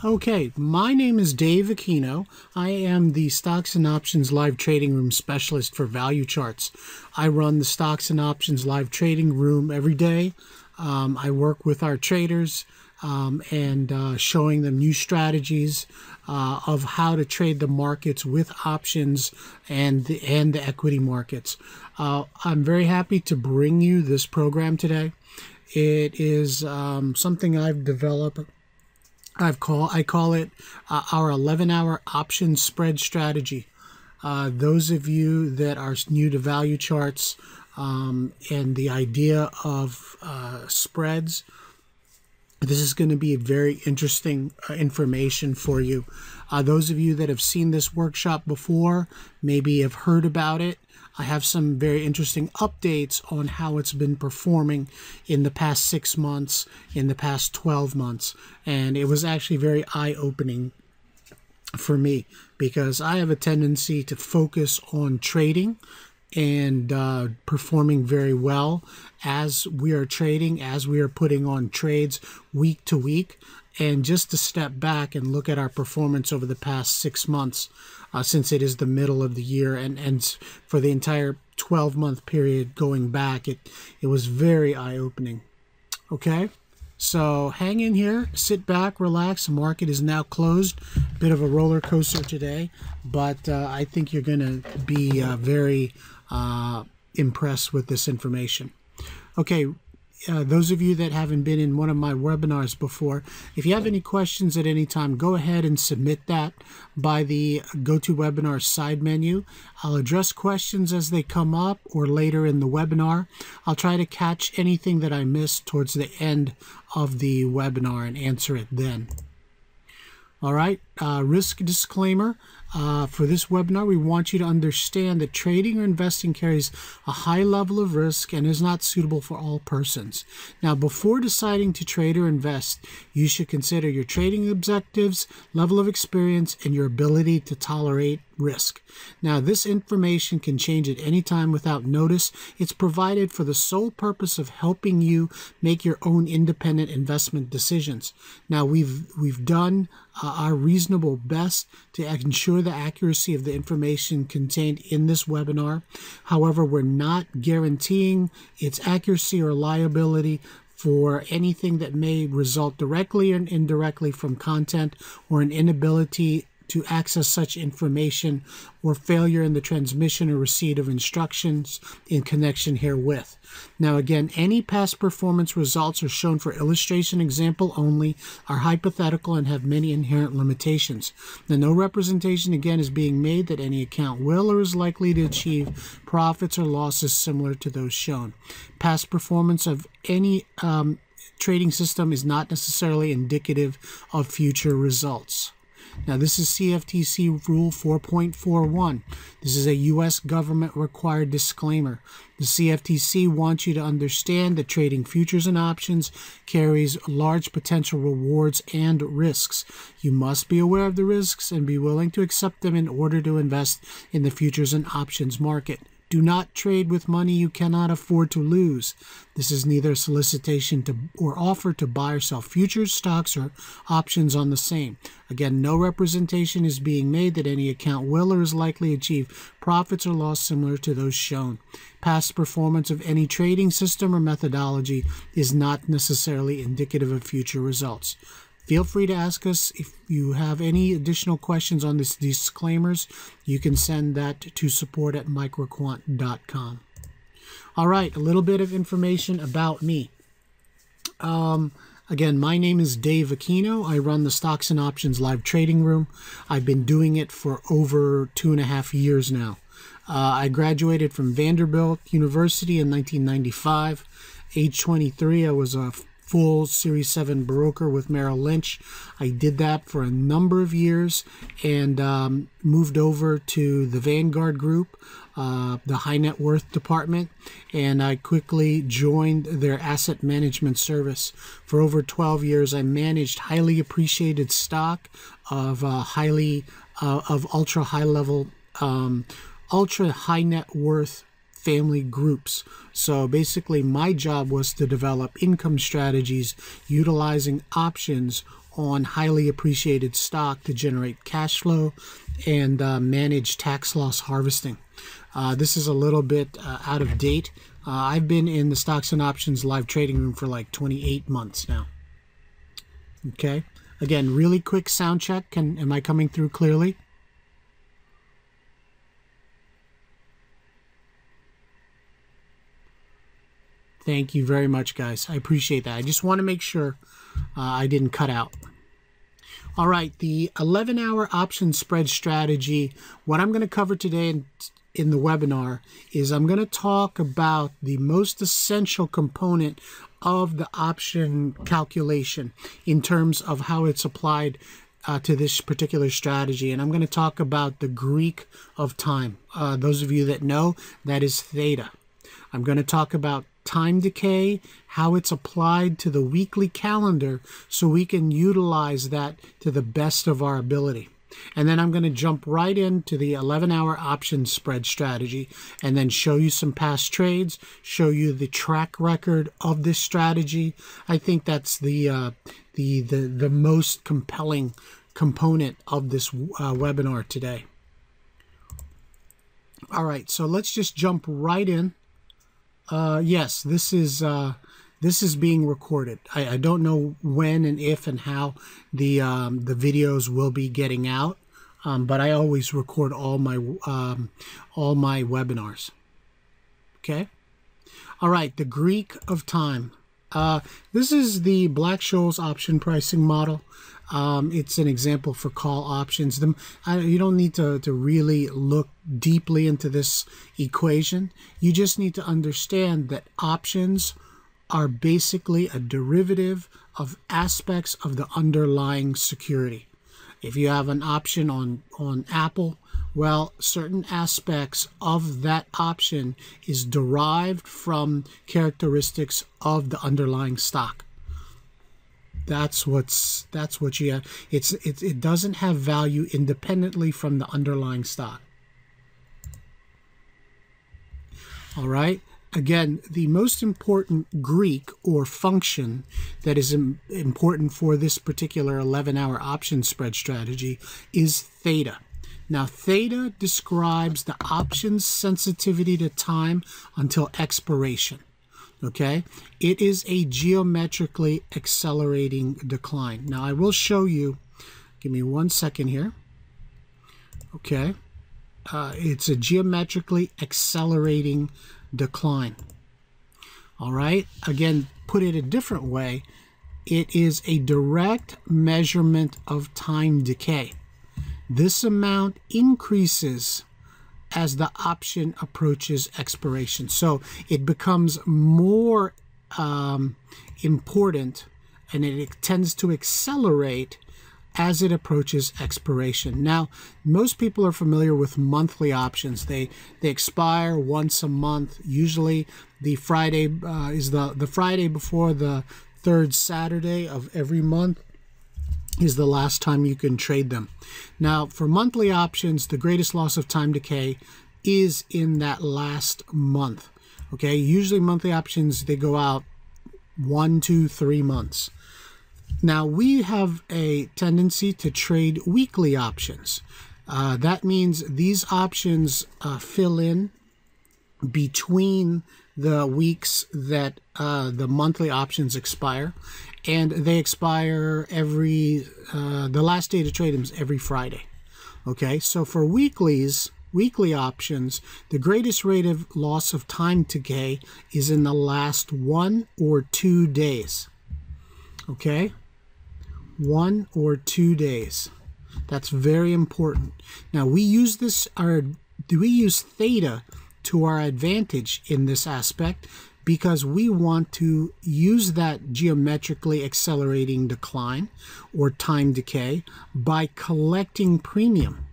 Okay, my name is Dave Aquino. I am the Stocks and Options Live Trading Room Specialist for Value Charts. I run the Stocks and Options Live Trading Room every day. I work with our traders and showing them new strategies of how to trade the markets with options and the equity markets. I'm very happy to bring you this program today. It is something I've developed. I call it our 11-hour option spread strategy. Those of you that are new to value charts and the idea of spreads, this is going to be very interesting information for you. Those of you that have seen this workshop before, maybe have heard about it. I have some very interesting updates on how it's been performing in the past 6 months, in the past 12 months. And it was actually very eye-opening for me because I have a tendency to focus on trading and performing very well as we are trading, as we are putting on trades week to week. And just to step back and look at our performance over the past 6 months, since it is the middle of the year, and for the entire 12-month period going back, it was very eye-opening. Okay, so hang in here, sit back, relax. The market is now closed. Bit of a roller coaster today, but I think you're going to be very impressed with this information. Okay. Those of you that haven't been in one of my webinars before, if you have any questions at any time, go ahead and submit that by the GoToWebinar side menu. I'll address questions as they come up or later in the webinar. I'll try to catch anything that I missed towards the end of the webinar and answer it then. All right, risk disclaimer. For this webinar, we want you to understand that trading or investing carries a high level of risk and is not suitable for all persons. Now, before deciding to trade or invest, you should consider your trading objectives, level of experience, and your ability to tolerate risk. Now, this information can change at any time without notice. It's provided for the sole purpose of helping you make your own independent investment decisions. Now, we've done our reasonable best to ensure the accuracy of the information contained in this webinar. However, we're not guaranteeing its accuracy or reliability for anything that may result directly or indirectly from content or an inability to access such information or failure in the transmission or receipt of instructions in connection herewith. Now again, any past performance results are shown for illustration example only, are hypothetical, and have many inherent limitations. Now no representation again is being made that any account will or is likely to achieve profits or losses similar to those shown. Past performance of any trading system is not necessarily indicative of future results. Now, this is CFTC Rule 4.41. This is a U.S. government required disclaimer. The CFTC wants you to understand that trading futures and options carries large potential rewards and risks. You must be aware of the risks and be willing to accept them in order to invest in the futures and options market. Do not trade with money you cannot afford to lose. This is neither a solicitation to or offer to buy or sell futures, stocks, or options on the same. Again, no representation is being made that any account will or is likely to achieve profits or loss similar to those shown. Past performance of any trading system or methodology is not necessarily indicative of future results. Feel free to ask us if you have any additional questions on these disclaimers. You can send that to support@microquant.com. All right, a little bit of information about me. Again, my name is Dave Aquino. I run the Stocks and Options Live Trading Room. I've been doing it for over 2.5 years now. I graduated from Vanderbilt University in 1995. Age 23, I was a full Series 7 broker with Merrill Lynch. I did that for a number of years and moved over to the Vanguard Group, the high net worth department, and I quickly joined their asset management service. For over 12 years, I managed highly appreciated stock of ultra high level, ultra high net worth family groups. So basically my job was to develop income strategies utilizing options on highly appreciated stock to generate cash flow and manage tax loss harvesting. This is a little bit out of date. I've been in the stocks and options live trading room for like 28 months now. Okay. Again, really quick sound check. Am I coming through clearly? Thank you very much, guys. I appreciate that. I just want to make sure I didn't cut out. All right, the 11-hour option spread strategy. What I'm going to cover today in the webinar is I'm going to talk about the most essential component of the option calculation in terms of how it's applied to this particular strategy. And I'm going to talk about the Greek of time. Those of you that know, that is theta. I'm going to talk about time decay, how it's applied to the weekly calendar so we can utilize that to the best of our ability. And then I'm going to jump right into the 11-hour option spread strategy and then show you some past trades, show you the track record of this strategy. I think that's the most compelling component of this webinar today. All right, so let's just jump right in. Yes, this is being recorded. I don't know when and if and how the videos will be getting out, but I always record all my webinars. Okay. All right. The Greek of time. This is the Black-Scholes option pricing model. It's an example for call options. You don't need to really look deeply into this equation. You just need to understand that options are basically a derivative of aspects of the underlying security. If you have an option on Apple, well, certain aspects of that option is derived from characteristics of the underlying stock. That's what you have. It doesn't have value independently from the underlying stock. All right. Again, the most important Greek or function that is important for this particular 11-hour option spread strategy is theta. Now, theta describes the option's sensitivity to time until expiration. Okay, it is a geometrically accelerating decline. Now, I will show you. Give me 1 second here. Okay, it's a geometrically accelerating decline. All right, again, put it a different way, it is a direct measurement of time decay. This amount increases as the option approaches expiration. So it becomes more important, and it tends to accelerate as it approaches expiration. Now, most people are familiar with monthly options. They expire once a month. Usually the Friday is the Friday before the third Saturday of every month is the last time you can trade them. Now, for monthly options, the greatest loss of time decay is in that last month. Okay, usually monthly options, they go out 1, 2, 3 months. Now, we have a tendency to trade weekly options. That means these options fill in between the weeks that the monthly options expire, and they expire every the last day to trade them is every Friday. Okay, so for weekly options, the greatest rate of loss of time decay is in the last 1 or 2 days. Okay, 1 or 2 days. That's very important. Now, we use theta to our advantage in this aspect because we want to use that geometrically accelerating decline or time decay by collecting premium.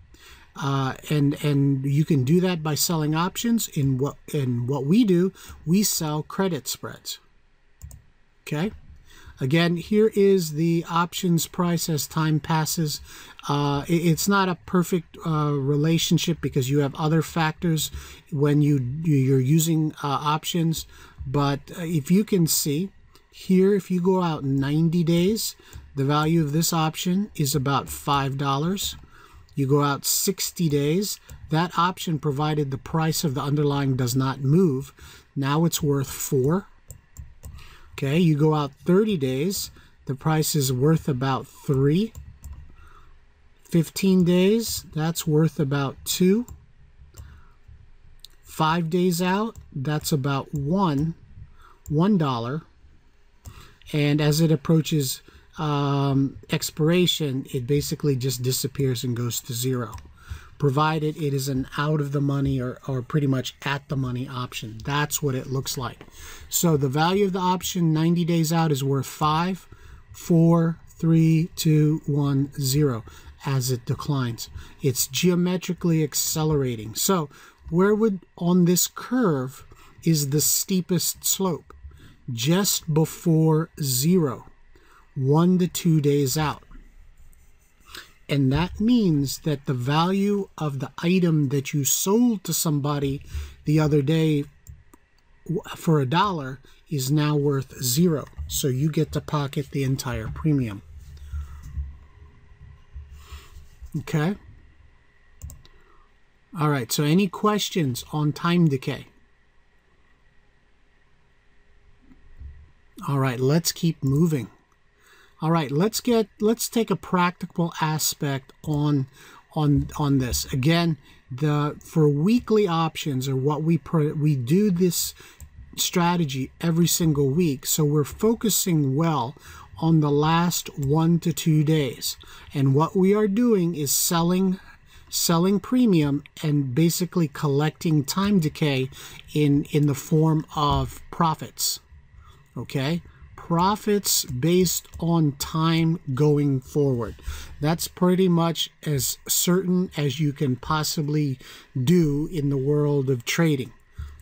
And you can do that by selling options. In what we do, we sell credit spreads. Okay. Again, here is the options price as time passes. It's not a perfect relationship because you have other factors when you're using options. But if you can see here, if you go out 90 days, The value of this option is about $5. You go out 60 days. That option, provided the price of the underlying does not move, now it's worth 4. Okay, you go out 30 days. The price is worth about 3. 15 days, that's worth about 2. 5 days out, that's about $1. And as it approaches expiration, it basically just disappears and goes to 0, provided it is an out of the money or pretty much at the money option. That's what it looks like. So the value of the option 90 days out is worth 5, 4, 3, 2, 1, 0 as it declines. It's geometrically accelerating. So where would on this curve is the steepest slope? Just before 0, 1 to 2 days out. And that means that the value of the item that you sold to somebody the other day for $1 is now worth 0. So you get to pocket the entire premium. Okay. All right. So any questions on time decay? All right, let's keep moving. All right, let's take a practical aspect on this. Again, for weekly options, or what we do this strategy every single week, so we're focusing well on the last 1 to 2 days. And what we are doing is selling premium and basically collecting time decay in the form of profits. Okay, profits based on time going forward. That's pretty much as certain as you can possibly do in the world of trading.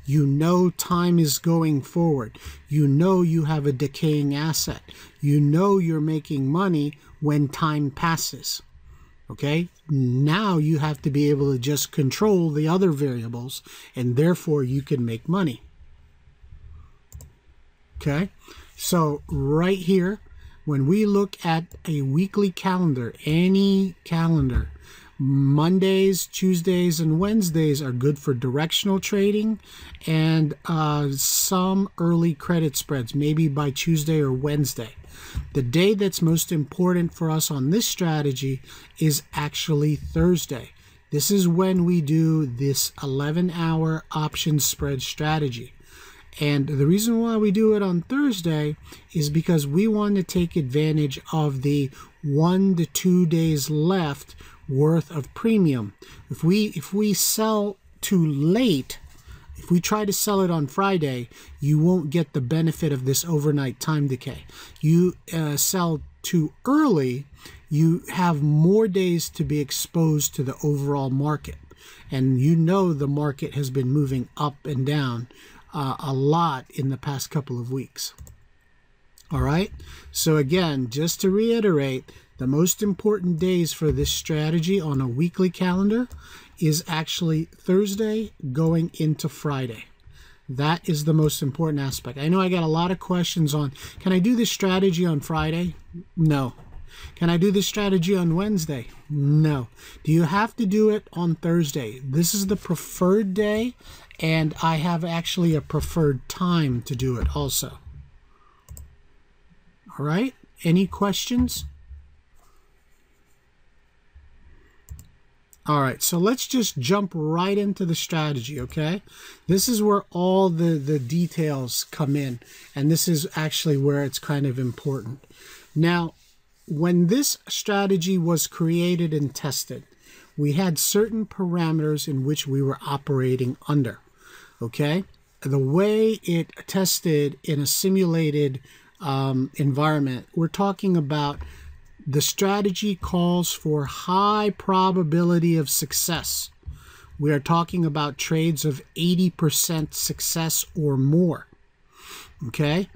You know time is going forward. You know you have a decaying asset. You know you're making money when time passes. Okay, now you have to be able to just control the other variables, and therefore you can make money. Okay, so right here, when we look at a weekly calendar, any calendar, Mondays, Tuesdays, and Wednesdays are good for directional trading and some early credit spreads, maybe by Tuesday or Wednesday. The day that's most important for us on this strategy is actually Thursday. This is when we do this 11-hour option spread strategy. And the reason why we do it on Thursday is because we want to take advantage of the 1 to 2 days left worth of premium. If we sell too late, if we try to sell it on Friday, you won't get the benefit of this overnight time decay. You sell too early, you have more days to be exposed to the overall market. And you know the market has been moving up and down a lot in the past couple of weeks. All right, so again, just to reiterate, the most important days for this strategy on a weekly calendar is actually Thursday going into Friday. That is the most important aspect. I know I got a lot of questions on, can I do this strategy on Friday? No. Can I do this strategy on Wednesday? No. Do you have to do it on Thursday? This is the preferred day, and I have actually a preferred time to do it also. All right, any questions? All right, so let's just jump right into the strategy, okay? This is where all the details come in, and this is actually where it's kind of important. Now, when this strategy was created and tested, we had certain parameters in which we were operating under, okay? The way it tested in a simulated environment, we're talking about the strategy calls for high probability of success. We are talking about trades of 80% success or more, okay?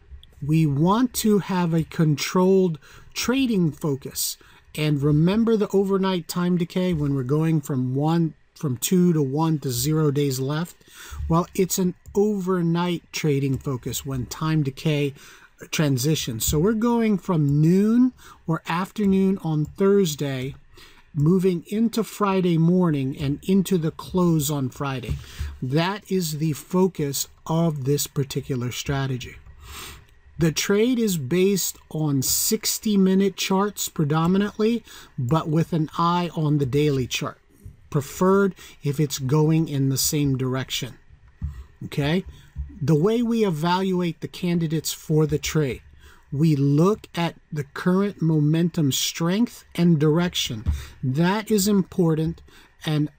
We want to have a controlled trading focus. And remember the overnight time decay when we're going from 2 to 1 to 0 days left? Well, it's an overnight trading focus when time decay transition. So we're going from noon or afternoon on Thursday, moving into Friday morning and into the close on Friday. That is the focus of this particular strategy. The trade is based on 60-minute charts predominantly, but with an eye on the daily chart. Preferred if it's going in the same direction. Okay? The way we evaluate the candidates for the trade, we look at the current momentum strength and direction. That is important, and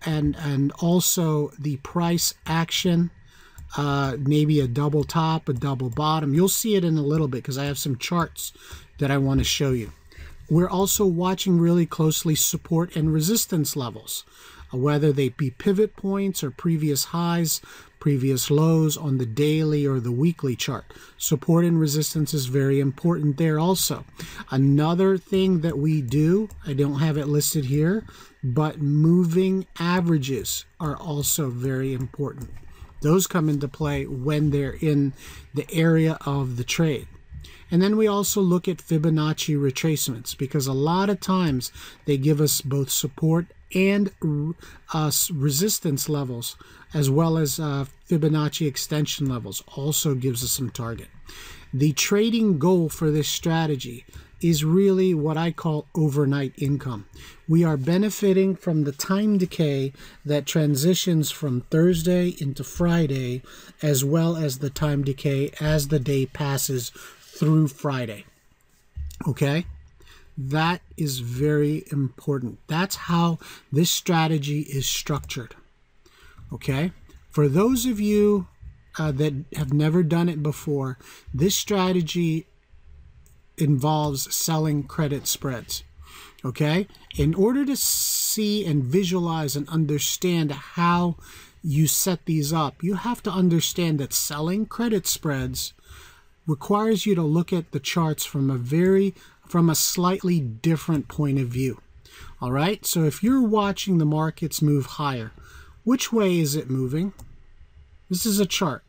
also the price action, maybe a double top, a double bottom. You'll see it in a little bit because I have some charts that I want to show you. We're also watching really closely support and resistance levels, whether they be pivot points or previous highs, previous lows on the daily or the weekly chart. Support and resistance is very important there also. Another thing that we do, I don't have it listed here, but moving averages are also very important. Those come into play when they're in the area of the trade. And then we also look at Fibonacci retracements, because a lot of times they give us both support and resistance levels, as well as Fibonacci extension levels also gives us some target. The trading goal for this strategy is really what I call overnight income. We are benefiting from the time decay that transitions from Thursday into Friday, as well as the time decay as the day passes through Friday. Okay? That is very important. That's how this strategy is structured. Okay? For those of you that have never done it before, this strategy involves selling credit spreads. Okay? In order to see and visualize and understand how you set these up, you have to understand that selling credit spreads requires you to look at the charts from a slightly different point of view. All right? So if you're watching the markets move higher, which way is it moving? This is a chart.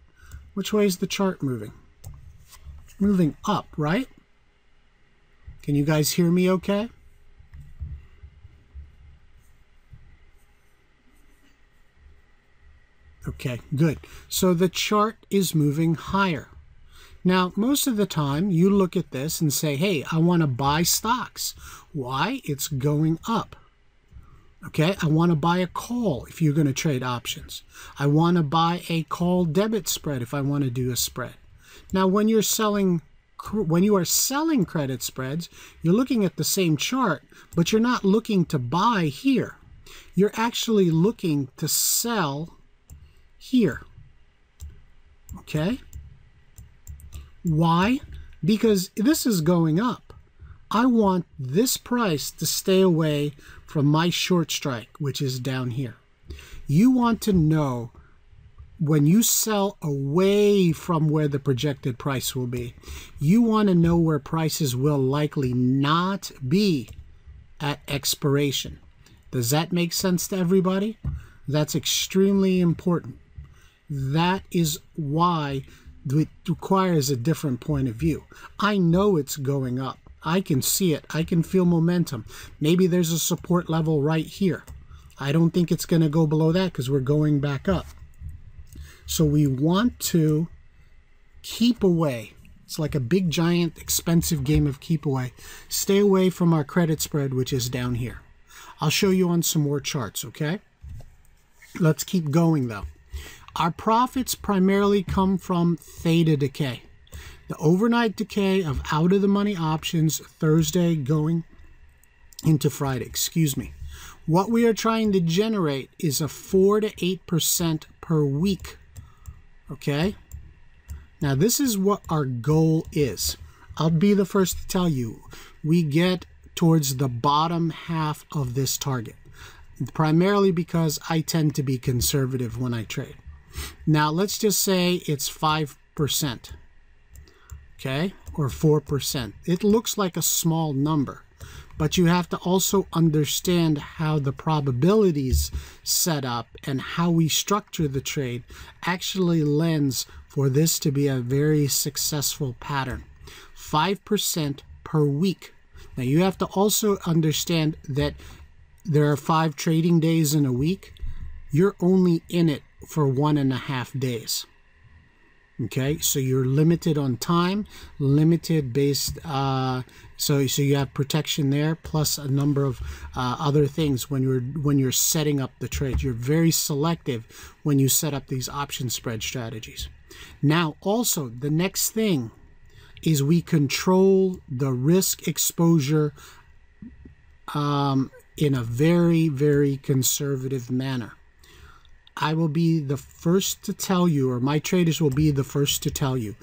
Which way is the chart moving? Moving up, right? Can you guys hear me okay? Okay, good. So the chart is moving higher. Now, most of the time, you look at this and say, hey, I want to buy stocks. Why? It's going up. Okay, I want to buy a call if you're going to trade options. I want to buy a call debit spread if I want to do a spread. Now, when you are selling credit spreads, you're looking at the same chart, but you're not looking to buy here. You're actually looking to sell here. Okay? Why? Because this is going up. I want this price to stay away from my short strike, which is down here. You want to know when you sell away from where the projected price will be. You want to know where prices will likely not be at expiration. Does that make sense to everybody? That's extremely important. That is why it requires a different point of view. I know it's going up. I can see it. I can feel momentum. Maybe there's a support level right here. I don't think it's going to go below that because we're going back up. So we want to keep away. It's like a big, giant, expensive game of keep away. Stay away from our credit spread, which is down here. I'll show you on some more charts, okay? Let's keep going, though. Our profits primarily come from theta decay. The overnight decay of out-of-the-money options Thursday going into Friday. Excuse me. What we are trying to generate is a 4 to 8% per week. Okay? Now, this is what our goal is. I'll be the first to tell you. We get towards the bottom half of this target, primarily because I tend to be conservative when I trade. Now, let's just say it's 5%. Okay, or 4%. It looks like a small number, but you have to also understand how the probabilities set up and how we structure the trade actually lends for this to be a very successful pattern. 5% per week. Now you have to also understand that there are 5 trading days in a week. You're only in it for 1.5 days. Okay, so you're limited on time, limited based, so you have protection there, plus a number of other things when you're setting up the trades. You're very selective when you set up these option spread strategies. Now, also, the next thing is we control the risk exposure in a very, very conservative manner. I will be the first to tell you, or my traders will be the first to tell you,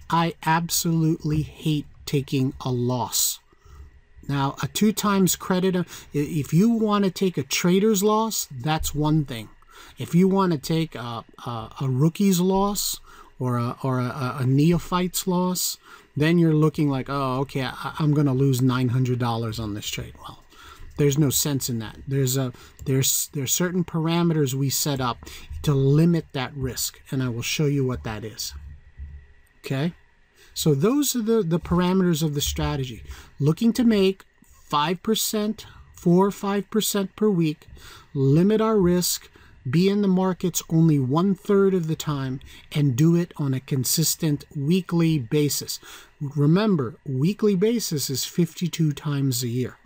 I absolutely hate taking a loss. Now, a 2 times credit, if you want to take a trader's loss, that's one thing. If you want to take a rookie's loss or a neophyte's loss, then you're looking like, oh, okay, I'm going to lose $900 on this trade. Well, there's no sense in that. There's certain parameters we set up to limit that risk, and I will show you what that is. Okay, so those are the parameters of the strategy. Looking to make 5%, 4 or 5% per week, limit our risk, be in the markets only 1/3 of the time, and do it on a consistent weekly basis. Remember, weekly basis is 52 times a year.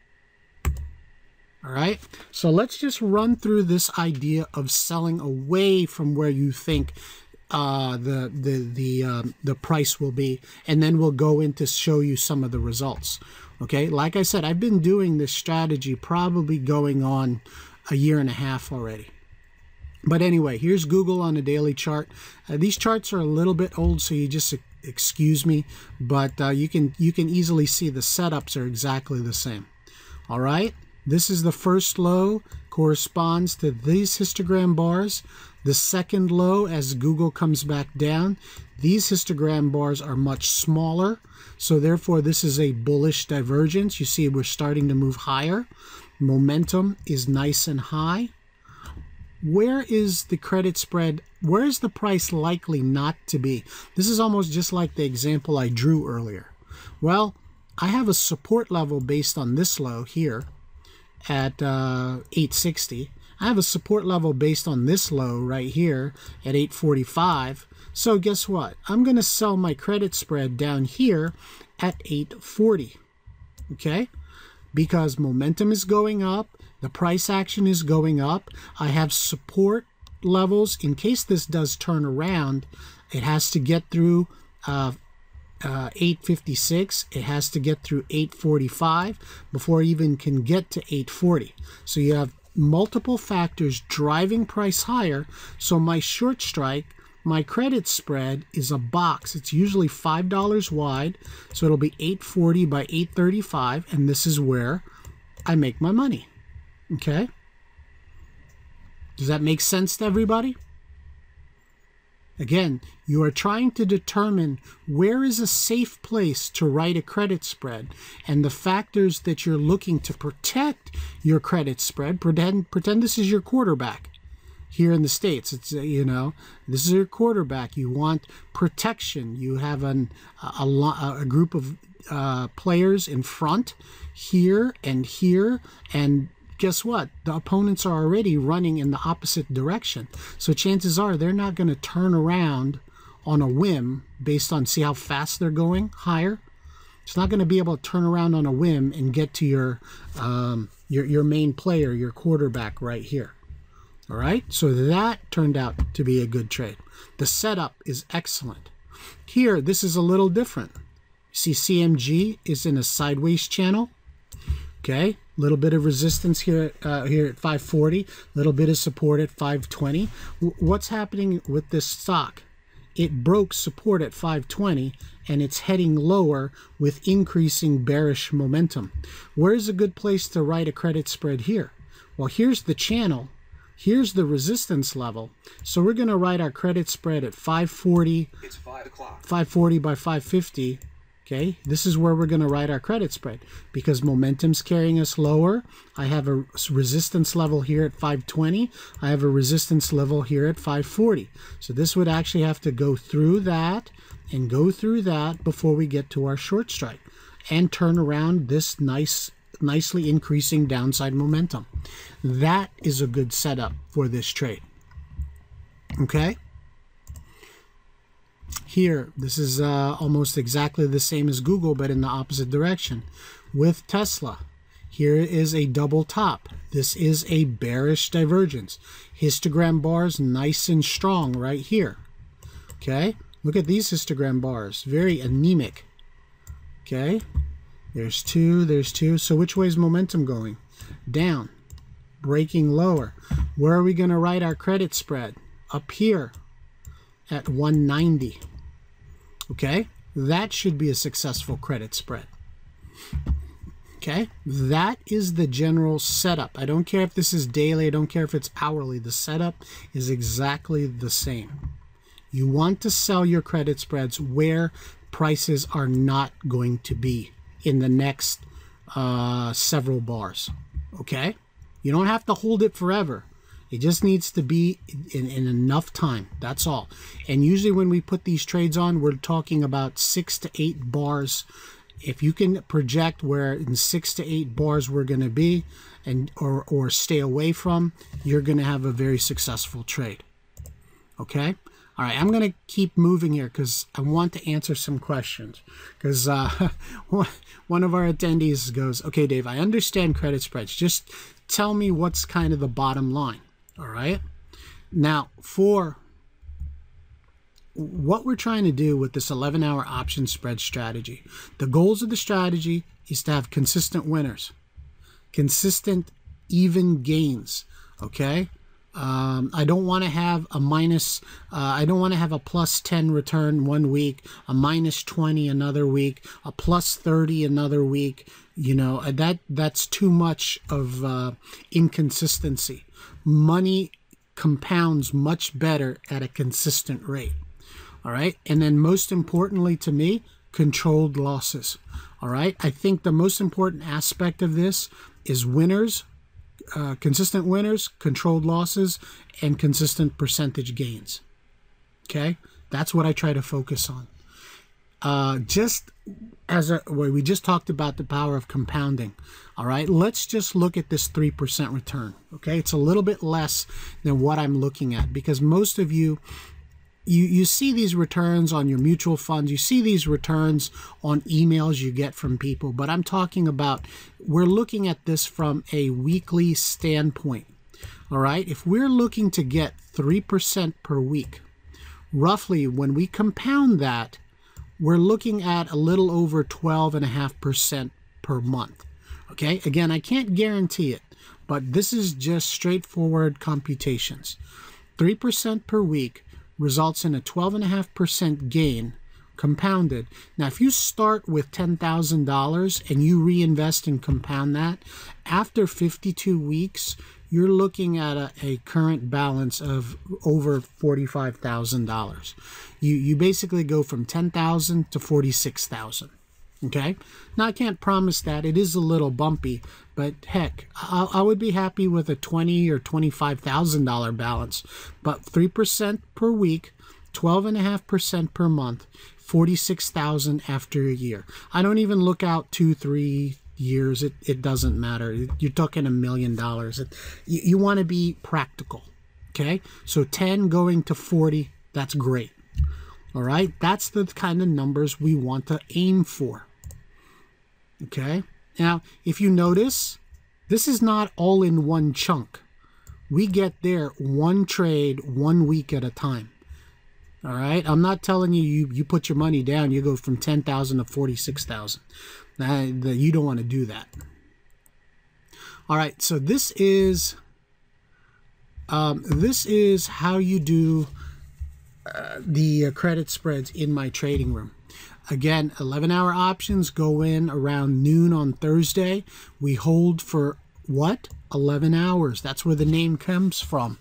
All right, so let's just run through this idea of selling away from where you think the price will be, and then we'll go in to show you some of the results. Okay, like I said, I've been doing this strategy probably going on 1.5 years already. But anyway, here's Google on a daily chart. These charts are a little bit old, so you just excuse me, but you can easily see the setups are exactly the same. All right. This is the first low, corresponds to these histogram bars. The second low, as Google comes back down, these histogram bars are much smaller. So therefore, this is a bullish divergence. You see we're starting to move higher. Momentum is nice and high. Where is the credit spread? Where is the price likely not to be? This is almost just like the example I drew earlier. Well, I have a support level based on this low here at 860. I have a support level based on this low right here at 845. So guess what? I'm going to sell my credit spread down here at 840. Okay? Because momentum is going up, the price action is going up. I have support levels in case this does turn around. It has to get through 856. It has to get through 845 before it even can get to 840. So you have multiple factors driving price higher. So my short strike, my credit spread is a box. It's usually $5 wide. So it'll be 840 by 835. And this is where I make my money. Okay. Does that make sense to everybody? Again, you are trying to determine where is a safe place to write a credit spread, and the factors that you're looking to protect your credit spread. Pretend this is your quarterback here in the States. It's this is your quarterback. You want protection. You have a group of players in front here, and guess what? The opponents are already running in the opposite direction. So chances are they're not going to turn around on a whim based on, see how fast they're going higher? It's not going to be able to turn around on a whim and get to your main player, your quarterback right here. All right? So that turned out to be a good trade. The setup is excellent. Here, this is a little different. See, CMG is in a sideways channel. Okay, little bit of resistance here here at 540, little bit of support at 520. What's happening with this stock? It broke support at 520 and it's heading lower with increasing bearish momentum. Where's a good place to write a credit spread here? Well, here's the channel. Here's the resistance level. So we're going to write our credit spread at 540. It's 5 o'clock. 540 by 550. Okay, this is where we're going to write our credit spread because momentum's carrying us lower. I have a resistance level here at 520. I have a resistance level here at 540. So this would actually have to go through that and go through that before we get to our short strike and turn around this nicely increasing downside momentum. That is a good setup for this trade. Okay. Here, this is almost exactly the same as Google, but in the opposite direction. With Tesla, here is a double top. This is a bearish divergence. Histogram bars nice and strong right here. Okay, look at these histogram bars, very anemic. Okay, there's two, there's two. So which way is momentum going? Down, breaking lower. Where are we going to write our credit spread? Up here at 190. Okay, that should be a successful credit spread. Okay, that is the general setup. I don't care if this is daily, I don't care if it's hourly. The setup is exactly the same. You want to sell your credit spreads where prices are not going to be in the next several bars. Okay, you don't have to hold it forever. It just needs to be in enough time. That's all. And usually when we put these trades on, we're talking about 6 to 8 bars. If you can project where in 6 to 8 bars we're going to be and or stay away from, you're going to have a very successful trade. Okay? All right, I'm going to keep moving here because I want to answer some questions. Because one of our attendees goes, okay, Dave, I understand credit spreads. Just tell me what's kind of the bottom line. All right. Now, for what we're trying to do with this 11-hour option spread strategy, the goals of the strategy is to have consistent winners, consistent even gains. Okay. I don't want to have a minus. I don't want to have a plus 10 return one week, a minus 20 another week, a plus 30 another week. You know, that's too much of inconsistency. Money compounds much better at a consistent rate. All right. And then most importantly to me, controlled losses. All right. I think the most important aspect of this is winners, consistent winners, controlled losses, and consistent percentage gains. Okay. That's what I try to focus on. Just as we just talked about the power of compounding. All right, let's just look at this 3% return. Okay, it's a little bit less than what I'm looking at because most of you see these returns on your mutual funds. You see these returns on emails you get from people. But I'm talking about, we're looking at this from a weekly standpoint. All right, if we're looking to get 3% per week, roughly when we compound that, we're looking at a little over 12.5% per month. Okay, again, I can't guarantee it, but this is just straightforward computations. 3% per week results in a 12.5% gain compounded. Now, if you start with $10,000 and you reinvest and compound that, after 52 weeks, you're looking at a current balance of over $45,000. You basically go from $10,000 to $46,000. Okay, now I can't promise that. It is a little bumpy, but heck, I would be happy with a $20,000 or $25,000 balance. But 3% per week, 12.5% per month, $46,000 after a year. I don't even look out 2-3 years. It doesn't matter. You're talking $1 million. You want to be practical. Okay, so 10 going to 40, that's great. All right, that's the kind of numbers we want to aim for. Okay, now if you notice, this is not all in one chunk. We get there one trade, 1 week at a time. All right, I'm not telling you put your money down, you go from 10,000 to 46,000. You don't want to do that. All right, so this is how you do the credit spreads in my trading room. Again, 11-hour options go in around noon on Thursday. We hold for what? 11 hours. That's where the name comes from.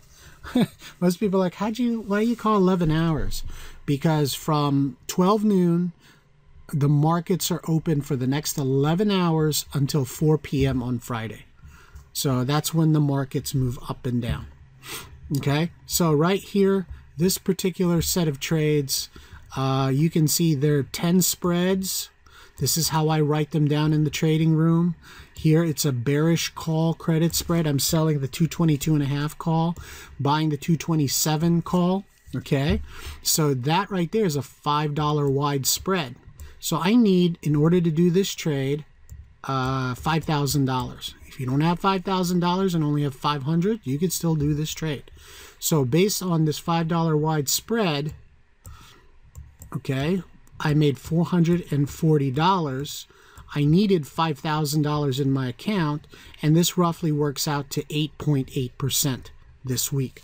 Most people are like, why do you call 11 hours? Because from 12 noon the markets are open for the next 11 hours until 4 p.m. on Friday. So that's when the markets move up and down. Okay, so right here, this particular set of trades, you can see there are 10 spreads. This is how I write them down in the trading room. Here it's a bearish call credit spread. I'm selling the 222.5 call, buying the 227 call. Okay, so that right there is a $5 wide spread. So I need, in order to do this trade, $5,000. If you don't have $5,000 and only have 500, you could still do this trade. So based on this $5 wide spread, okay, I made $440. I needed $5,000 in my account, and this roughly works out to 8.8% this week.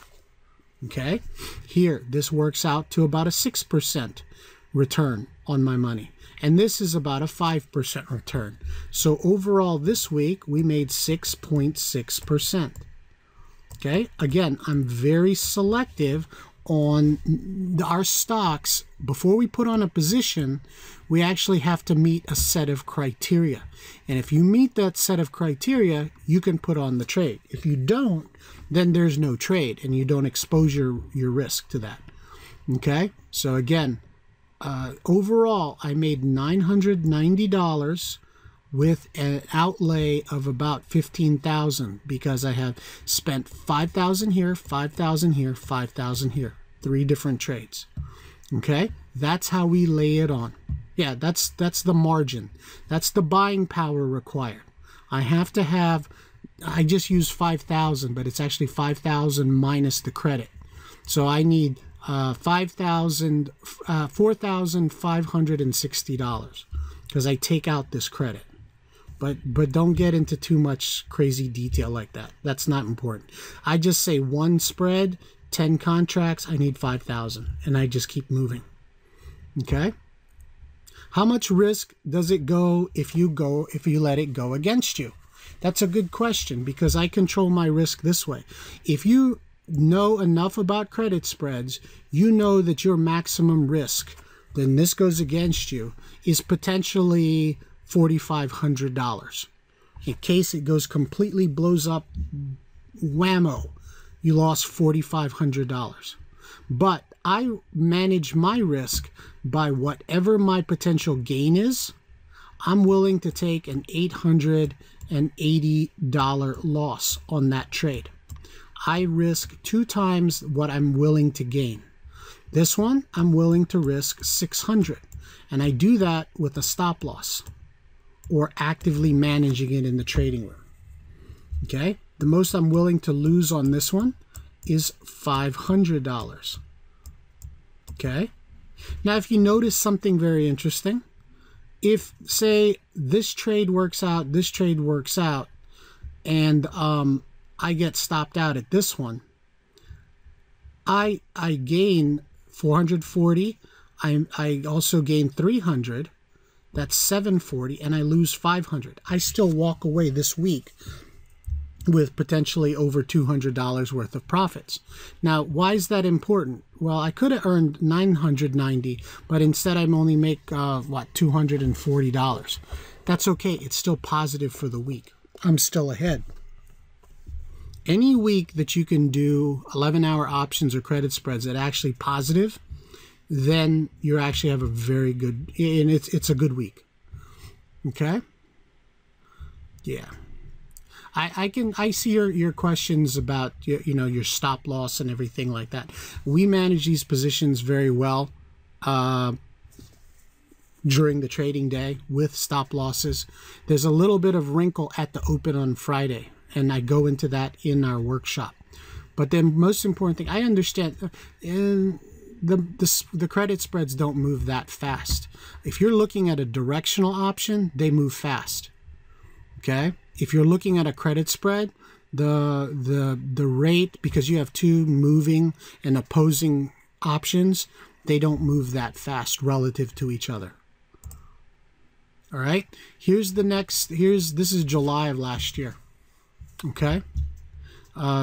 Okay, here, this works out to about a 6% return on my money. And this is about a 5% return. So overall this week, we made 6.6%. Okay, again, I'm very selective on our stocks. Before we put on a position, we actually have to meet a set of criteria. And if you meet that set of criteria, you can put on the trade. If you don't, then there's no trade and you don't expose your risk to that. Okay, so again, overall, I made $990 with an outlay of about $15,000 because I have spent $5,000 here, $5,000 here, $5,000 here. 3 different trades. Okay, that's how we lay it on. Yeah, that's the margin. That's the buying power required. I have to have, I just used 5,000, but it's actually 5,000 minus the credit. So I need $4,560 because I take out this credit. But don't get into too much crazy detail like that. That's not important. I just say one spread, 10 contracts, I need 5,000, and I just keep moving. Okay? How much risk does it go if you let it go against you? That's a good question because I control my risk this way. If you know enough about credit spreads, you know that your maximum risk, then this goes against you, is potentially $4,500. In case it goes completely blows up, whammo, you lost $4,500. But I manage my risk by whatever my potential gain is. I'm willing to take an $880 loss on that trade. I risk 2 times what I'm willing to gain. This one, I'm willing to risk 600, and I do that with a stop loss or actively managing it in the trading room. Okay, the most I'm willing to lose on this one is $500. Okay, now if you notice something very interesting, if say this trade works out, and I get stopped out at this one, I gain 440. I also gain 300. That's 740, and I lose 500. I still walk away this week with potentially over $200 worth of profits. Now, why is that important? Well, I could have earned $990, but instead I'm only make $240. That's okay. It's still positive for the week. I'm still ahead. Any week that you can do 11-hour options or credit spreads that are actually positive, then you actually have a very good, and it's a good week. Okay? Yeah. I see your questions about your stop loss and everything like that. We manage these positions very well during the trading day with stop losses. There's a little bit of wrinkle at the open on Friday, and I go into that in our workshop. But the most important thing, I understand, the credit spreads don't move that fast. If you're looking at a directional option, they move fast. Okay? If you're looking at a credit spread, the rate, because you have 2 moving and opposing options, they don't move that fast relative to each other. All right? This is July of last year. Okay?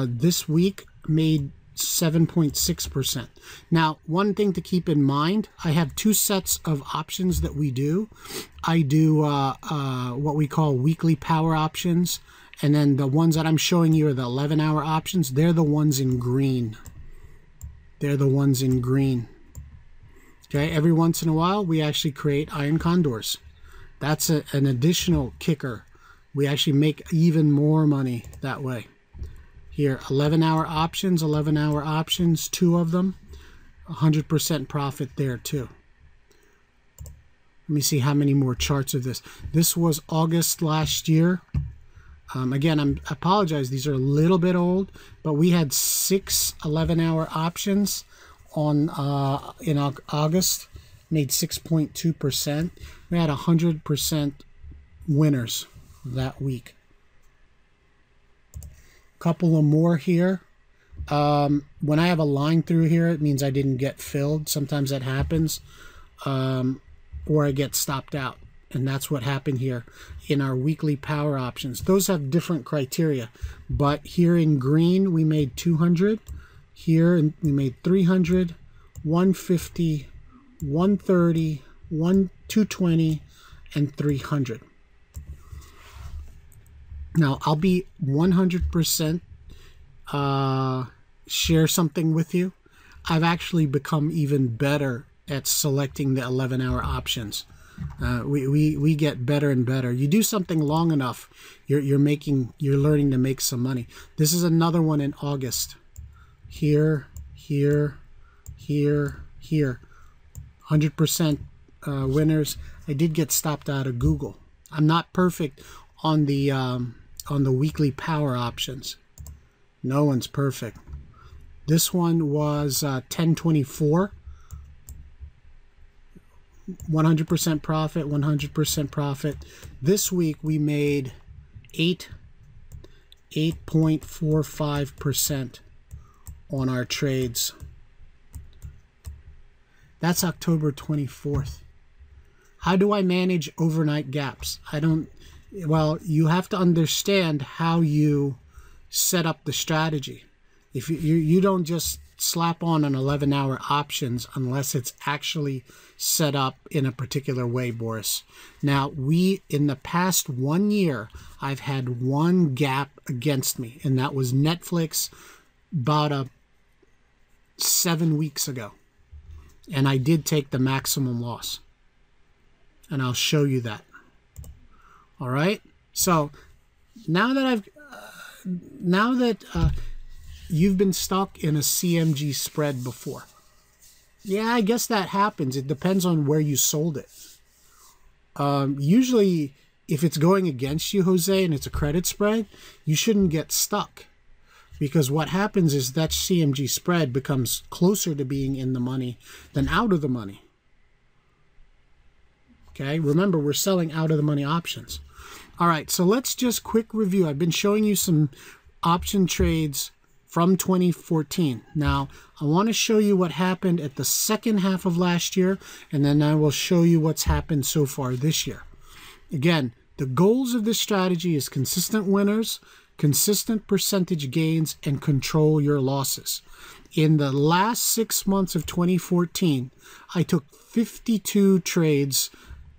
This week made 7.6%. Now, one thing to keep in mind, I have two sets of options that we do. I do what we call weekly power options, and then the ones that I'm showing you are the 11-hour options. They're the ones in green. They're the ones in green. Okay, every once in a while, we actually create iron condors. That's an additional kicker. We actually make even more money that way. Here, 11-hour options, two of them, 100% profit there too. Let me see how many more charts of this. This was August last year. Again, I apologize, these are a little bit old, but we had 6 11-hour options on in August, made 6.2%. We had 100% winners that week. Couple of more here. When I have a line through here, it means I didn't get filled. Sometimes that happens, or I get stopped out, and that's what happened here in our weekly power options. Those have different criteria, but here in green we made 200. Here we made 300, 150, 130, 220, and 300. Now, I'll be 100% share something with you. I've actually become even better at selecting the 11-hour options. We get better and better. You do something long enough, you're learning to make some money. This is another one in August. Here, here, here, here. 100% winners. I did get stopped out of Google. I'm not perfect on the weekly power options. No one's perfect. This one was 1024. 100% profit, 100% profit. This week we made 8.45% on our trades. That's October 24th. How do I manage overnight gaps? Well, you have to understand how you set up the strategy. If you don't just slap on an 11-hour options unless it's actually set up in a particular way, Boris. Now, in the past 1 year, I've had one gap against me, and that was Netflix about 7 weeks ago. And I did take the maximum loss. And I'll show you that. All right. So now that you've been stuck in a CMG spread before. Yeah, I guess that happens. It depends on where you sold it. Usually, if it's going against you, Jose, and it's a credit spread, you shouldn't get stuck. Because what happens is that CMG spread becomes closer to being in the money than out of the money. Okay, remember, we're selling out of the money options. All right, so let's just quick review. I've been showing you some option trades from 2014. Now, I want to show you what happened at the second half of last year, and then I will show you what's happened so far this year. Again, the goals of this strategy is consistent winners, consistent percentage gains, and control your losses. In the last 6 months of 2014, I took 52 trades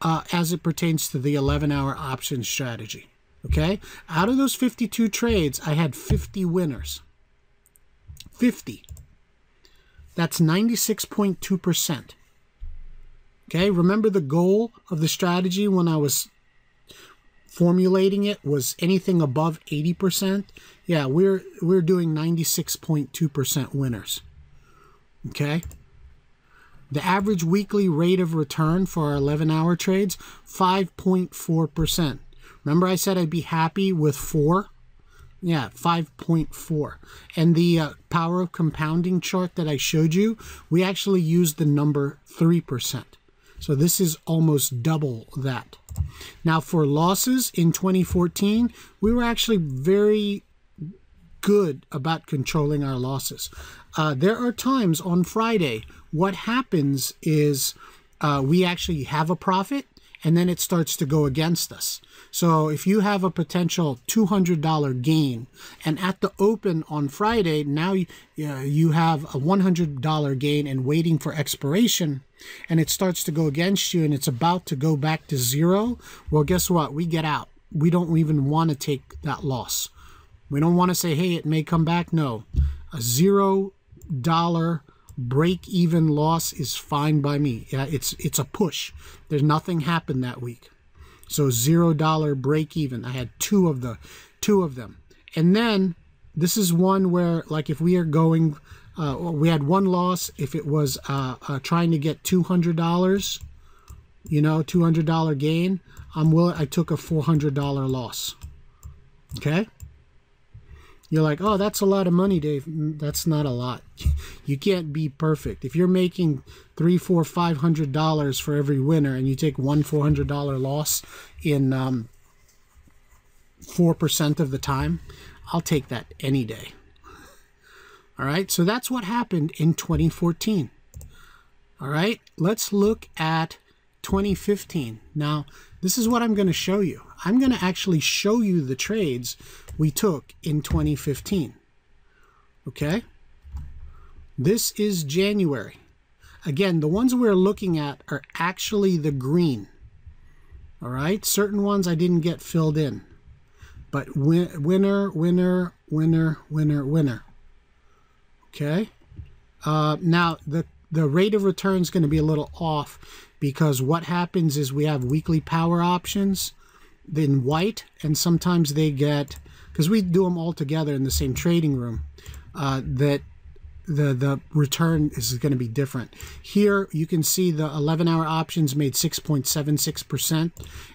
as it pertains to the 11-hour option strategy. Okay? Out of those 52 trades, I had 50 winners. 50. That's 96.2%. Okay? Remember, the goal of the strategy when I was formulating it was anything above 80%. Yeah, we're doing 96.2% winners. Okay? The average weekly rate of return for our 11-hour trades, 5.4%. Remember I said I'd be happy with 4? Yeah, 5.4. And the power of compounding chart that I showed you, we actually used the number 3%. So this is almost double that. Now for losses in 2014, we were actually very good about controlling our losses. There are times on Friday, what happens is we actually have a profit, and then it starts to go against us. So if you have a potential $200 gain, and at the open on Friday, now you have a $100 gain and waiting for expiration, and it starts to go against you and it's about to go back to zero, well, guess what? We get out. We don't even want to take that loss. We don't want to say, hey, it may come back. No, a $0 break-even loss is fine by me. Yeah, it's a push. There's nothing happened that week. So $0 break-even. I had two of them. And then this is one where, like, if we are going, we had one loss. If it was trying to get $200, $200 gain, I took a $400 loss. Okay. You're like, oh, that's a lot of money, Dave. That's not a lot. You can't be perfect. If you're making $300, $400, $500 for every winner, and you take one $400 loss in 4% of the time, I'll take that any day. All right, so that's what happened in 2014. All right, let's look at 2015. Now, this is what I'm going to show you. I'm going to actually show you the trades we took in 2015. Okay? This is January. Again, the ones we're looking at are actually the green. All right? Certain ones I didn't get filled in. But winner, winner, winner, winner, winner. Okay? Now, the rate of return is going to be a little off because what happens is we have weekly power options in white, and sometimes they get, because we do them all together in the same trading room, that the return is going to be different. Here you can see the 11-hour options made 6.76%,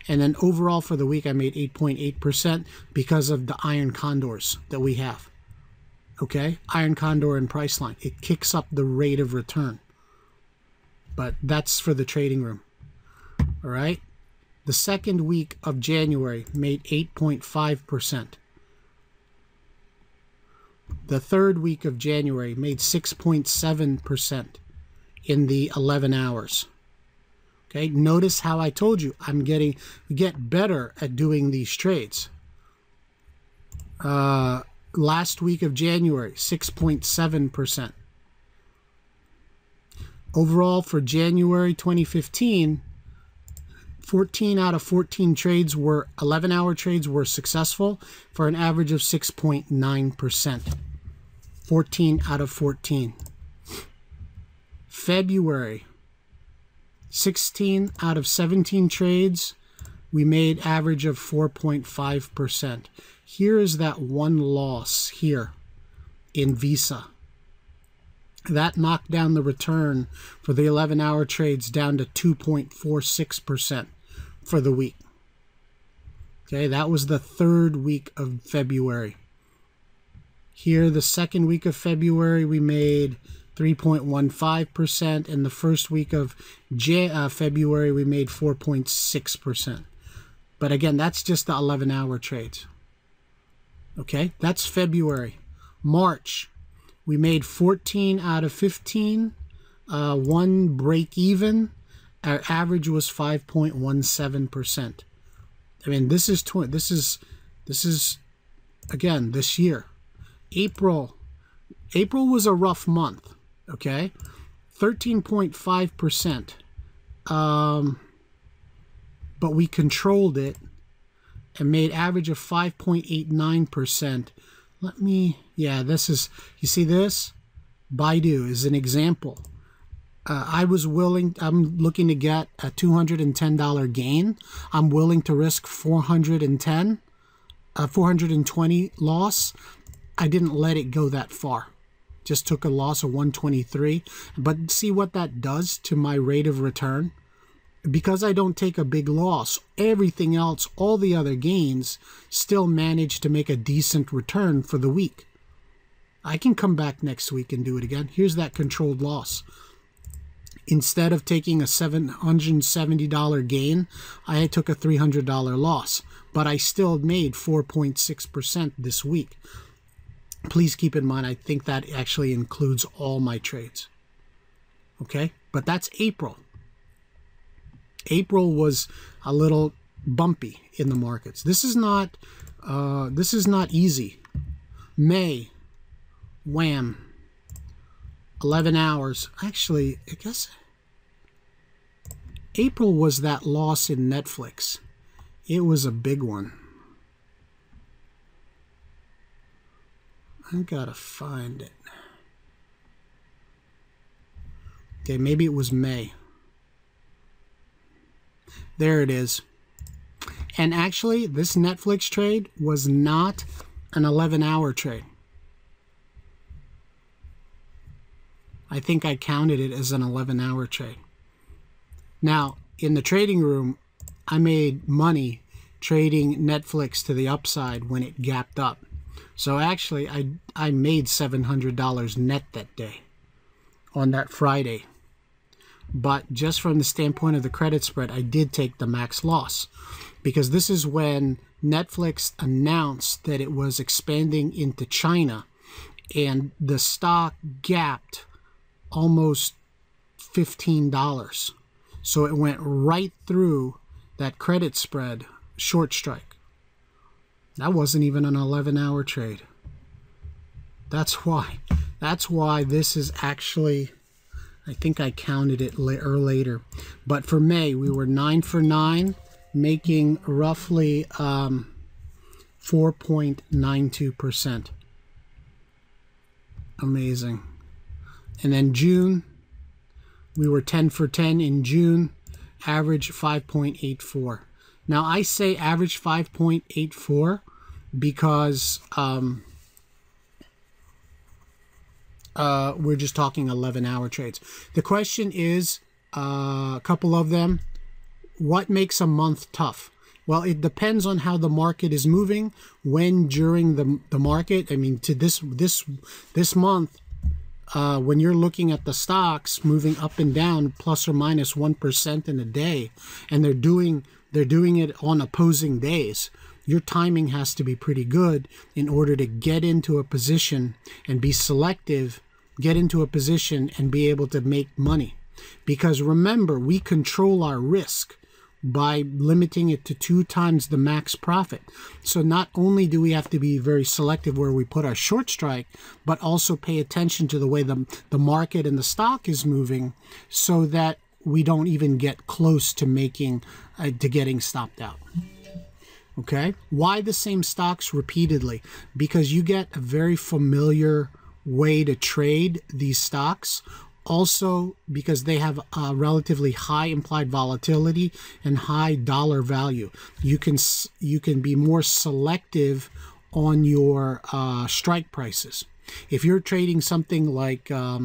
and then overall for the week I made 8.8% because of the iron condors that we have. Okay, iron condor and Priceline. It kicks up the rate of return. But that's for the trading room. All right. The second week of January made 8.5%. The third week of January made 6.7% in the 11 hours. Okay. Notice how I told you we get better at doing these trades. Last week of January, 6.7%. Overall, for January 2015, 14 out of 14 trades were 11-hour trades were successful for an average of 6.9%. 14 out of 14. February, 16 out of 17 trades, we made average of 4.5%. Here is that one loss here in Visa. That knocked down the return for the 11-hour trades down to 2.46% for the week. Okay, that was the third week of February. Here, the second week of February, we made 3.15%, and the first week of February, we made 4.6%. But again, that's just the 11-hour trades. Okay, that's February. March, we made 14 out of 15, one break even. Our average was 5.17%. I mean, this is again this year. April was a rough month. Okay, 13.5%. But we controlled it and made average of 5.89%. This is, you see this? Baidu is an example. I'm looking to get a $210 gain. I'm willing to risk 420 loss. I didn't let it go that far. Just took a loss of 123. But see what that does to my rate of return? Because I don't take a big loss, everything else, all the other gains, still manage to make a decent return for the week. I can come back next week and do it again. Here's that controlled loss. Instead of taking a $770 gain, I took a $300 loss. But I still made 4.6% this week. Please keep in mind, I think that actually includes all my trades. Okay? But that's April. April was a little bumpy in the markets. This is not easy. May, wham, 11 hours. Actually, I guess April was that loss in Netflix. It was a big one. I gotta find it. Okay, maybe it was May. There it is. And actually, this Netflix trade was not an 11-hour trade. I think I counted it as an 11-hour trade. Now, in the trading room, I made money trading Netflix to the upside when it gapped up. So actually, I made $700 net that day on that Friday. But just from the standpoint of the credit spread, I did take the max loss, because this is when Netflix announced that it was expanding into China, and the stock gapped almost $15. So it went right through that credit spread short strike. That wasn't even an 11-hour trade. That's why this is actually, I think I counted it later. But for May, we were 9 for 9, making roughly 4.92%. Amazing. And then June, we were 10 for 10 in June, average 5.84. Now, I say average 5.84 because we're just talking 11-hour trades. The question is, a couple of them, what makes a month tough? Well, it depends on how the market is moving. When during the market, I mean, to this month, when you're looking at the stocks moving up and down plus or minus 1% in a day, and they're doing it on opposing days, your timing has to be pretty good in order to get into a position and be selective, get into a position and be able to make money. Because remember, we control our risk by limiting it to 2 times the max profit. So not only do we have to be very selective where we put our short strike, but also pay attention to the way the market and the stock is moving, so that we don't even get close to getting stopped out. Okay? Why the same stocks repeatedly? Because you get a very familiar way to trade these stocks. Also, because they have a relatively high implied volatility and high dollar value, you can be more selective on your strike prices. If you're trading something like I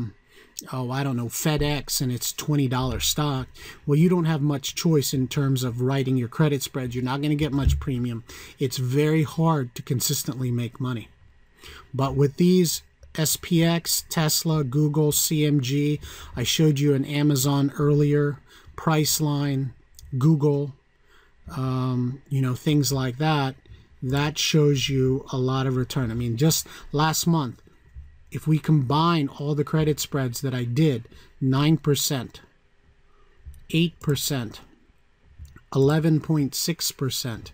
don't know, FedEx, and it's $20 stock, well, you don't have much choice in terms of writing your credit spreads. You're not going to get much premium. It's very hard to consistently make money. But with these SPX, Tesla, Google, CMG, I showed you an Amazon earlier, Priceline, Google, things like that, that shows you a lot of return. I mean, just last month, if we combine all the credit spreads that I did, 9%, 8%, 11.6%,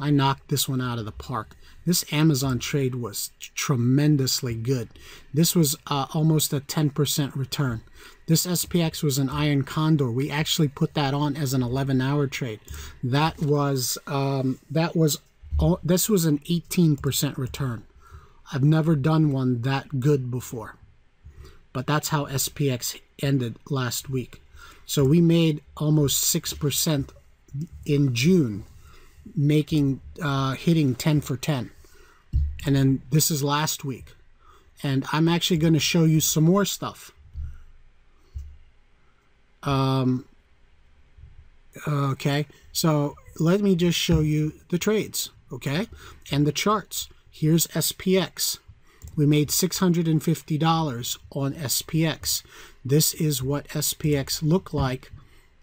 I knocked this one out of the park. This Amazon trade was tremendously good. This was almost a 10% return. This SPX was an iron condor. We actually put that on as an 11-hour trade. This was an 18% return. I've never done one that good before. But that's how SPX ended last week. So we made almost 6% in June, hitting 10 for 10. And then this is last week. And I'm actually going to show you some more stuff. Okay, so let me just show you the trades, okay, and the charts. Here's SPX. We made $650 on SPX. This is what SPX looked like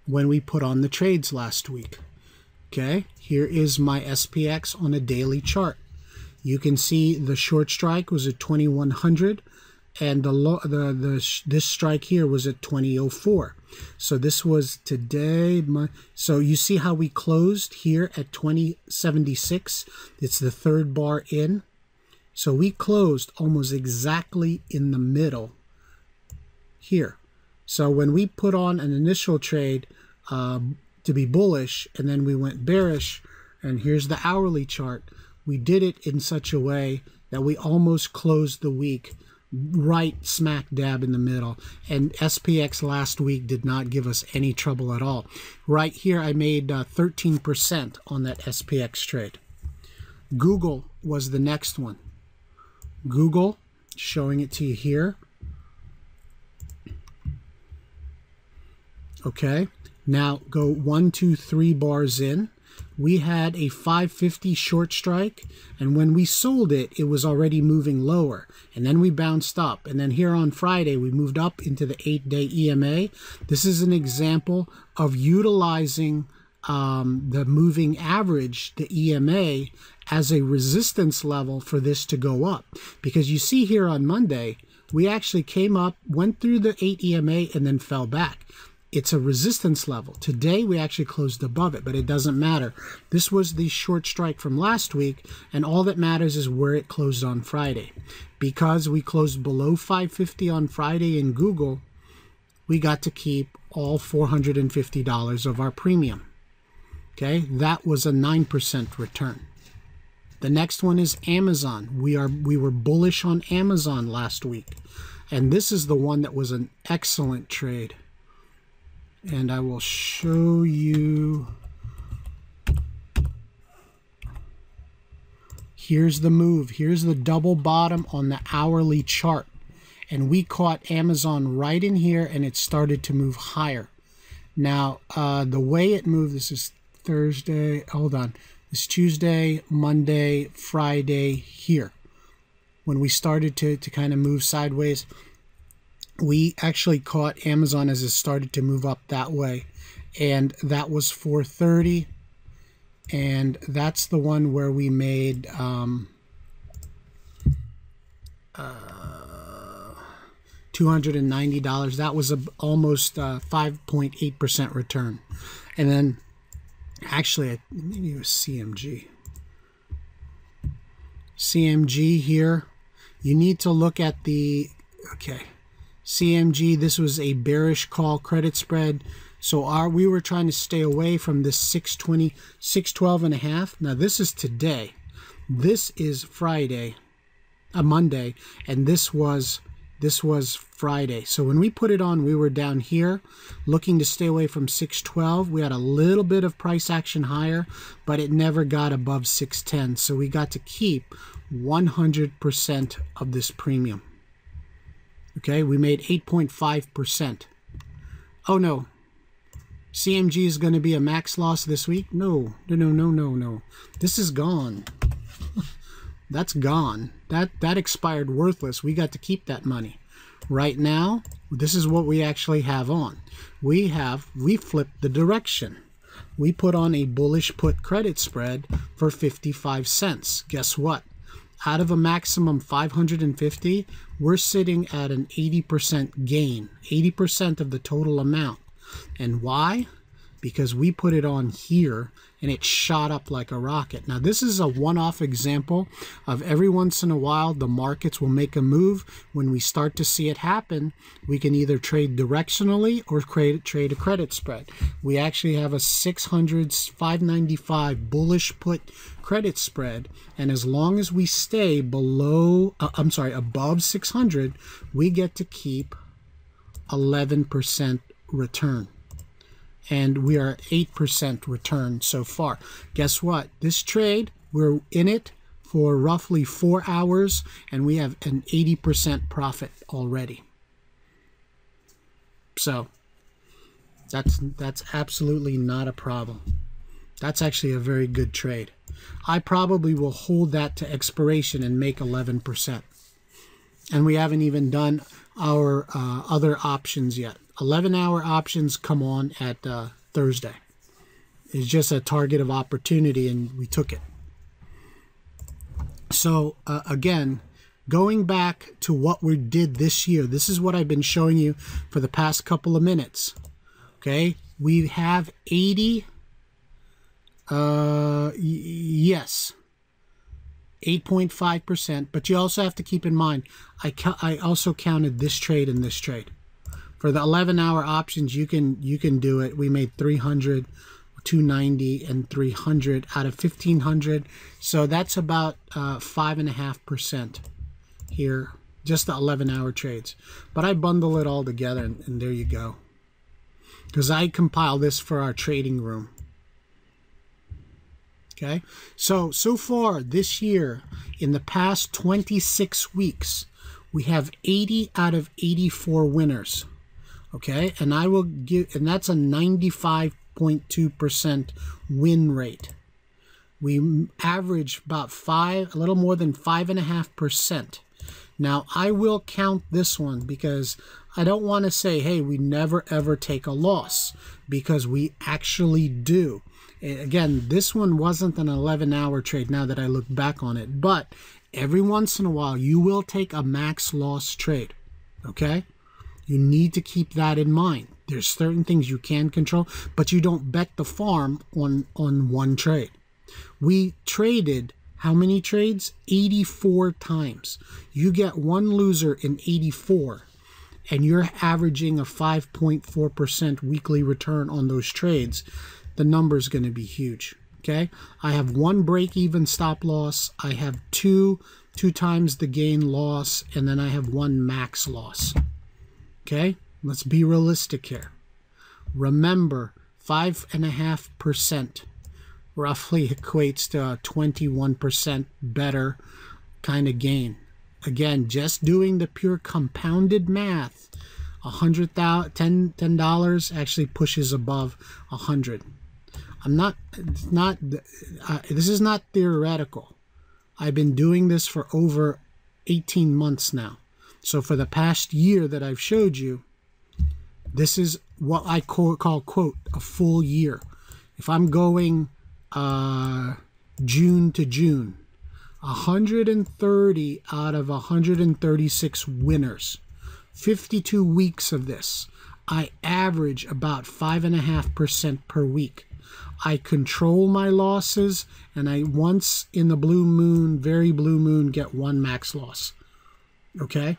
when we put on the trades last week. Okay, here is my SPX on a daily chart. You can see the short strike was at 2100 and this strike here was at 20.04. So this was today. So you see how we closed here at 20.76. It's the third bar in. So we closed almost exactly in the middle here. So when we put on an initial trade to be bullish, and then we went bearish, and here's the hourly chart, we did it in such a way that we almost closed the week right smack dab in the middle. And SPX last week did not give us any trouble at all. Right here I made 13% on that SPX trade. Google was the next one. Google, showing it to you here. Okay, now go 1, 2, 3 bars in. We had a 550 short strike, and when we sold it, it was already moving lower, and then we bounced up, and then here on Friday we moved up into the 8-day EMA. This is an example of utilizing the moving average, the EMA, as a resistance level for this to go up, because you see here on Monday we actually came up, went through the 8 EMA, and then fell back. It's a resistance level. Today we actually closed above it, but it doesn't matter. This was the short strike from last week, and all that matters is where it closed on Friday. Because we closed below 550 on Friday in Google, we got to keep all $450 of our premium. Okay, that was a 9% return. The next one is Amazon. We were bullish on Amazon last week, and this is the one that was an excellent trade. And I will show you. Here's the move. Here's the double bottom on the hourly chart. And we caught Amazon right in here, and it started to move higher. Now, the way it moved, this is Thursday. Hold on. This is Tuesday, Monday, Friday here. When we started to kind of move sideways, we actually caught Amazon as it started to move up that way, and that was 430, and that's the one where we made $290. That was almost 5.8% return. And then actually maybe it was CMG here. You need to look at the CMG, this was a bearish call credit spread. So we were trying to stay away from this 620, 612.5. Now this is today. This is Friday, Monday, and this was Friday. So when we put it on, we were down here looking to stay away from 612. We had a little bit of price action higher, but it never got above 610. So we got to keep 100% of this premium. Okay, we made 8.5%. Oh no, CMG is going to be a max loss this week? No. This is gone. That's gone. That expired worthless. We got to keep that money. Right now, this is what we actually have on. We flipped the direction. We put on a bullish put credit spread for 55 cents. Guess what? Out of a maximum 550, we're sitting at an 80% gain, 80% of the total amount. And why? Because we put it on here and it shot up like a rocket. Now this is a one-off example of every once in a while the markets will make a move. When we start to see it happen, we can either trade directionally or trade a credit spread. We actually have a 595 bullish put credit spread, and as long as we stay above 600, we get to keep 11% return. And we are at 8% return so far. Guess what? This trade, we're in it for roughly 4 hours, and we have an 80% profit already. So that's absolutely not a problem. That's actually a very good trade. I probably will hold that to expiration and make 11%. And we haven't even done our other options yet. 11-hour options come on at Thursday. It's just a target of opportunity, and we took it. So again, going back to what we did this year, this is what I've been showing you for the past couple of minutes. Okay, we have 80, yes, 8.5%, but you also have to keep in mind, I also counted this trade and this trade. For the 11-hour options, you can do it. We made 300, 290, and 300 out of 1,500. So that's about 5.5% here, just the 11-hour trades. But I bundle it all together, and there you go. Because I compile this for our trading room. Okay, so far this year, in the past 26 weeks, we have 80 out of 84 winners. Okay, and I will give, and that's a 95.2% win rate. We average about a little more than 5.5%. Now I will count this one because I don't want to say, hey, we never ever take a loss, because we actually do. Again, this one wasn't an 11-hour trade now that I look back on it, but every once in a while you will take a max loss trade. Okay, you need to keep that in mind. There's certain things you can control, but you don't bet the farm on one trade. We traded how many trades? 84 times. You get one loser in 84, and you're averaging a 5.4% weekly return on those trades. The number is going to be huge. Okay, I have one break-even stop loss. I have two times the gain loss, and then I have one max loss. Okay, let's be realistic here. Remember, 5.5% roughly equates to a 21% better kind of gain. Again, just doing the pure compounded math, $10 actually pushes above 100. This is not theoretical. I've been doing this for over 18 months now. So for the past year that I've showed you, this is what I call quote, a full year. If I'm going June to June, 130 out of 136 winners, 52 weeks of this, I average about 5.5% per week. I control my losses, and I once in the blue moon, very blue moon, get one max loss. Okay?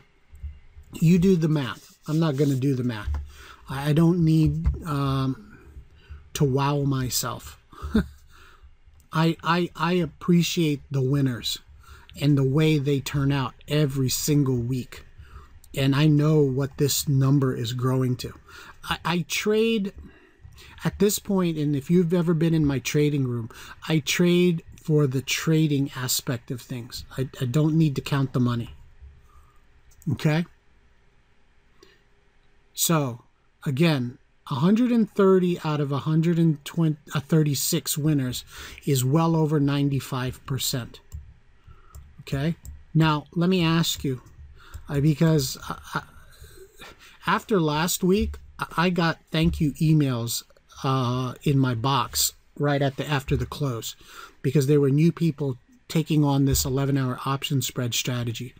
You do the math. I'm not going to do the math. I don't need to wow myself. I appreciate the winners and the way they turn out every single week. And I know what this number is growing to. I trade at this point, and if you've ever been in my trading room, I trade for the trading aspect of things. I don't need to count the money. Okay? So, again, 130 out of 136 winners is well over 95%. Okay? Now, let me ask you, because after last week, I got thank you emails in my box right after the close, because there were new people taking on this 11-hour option spread strategy.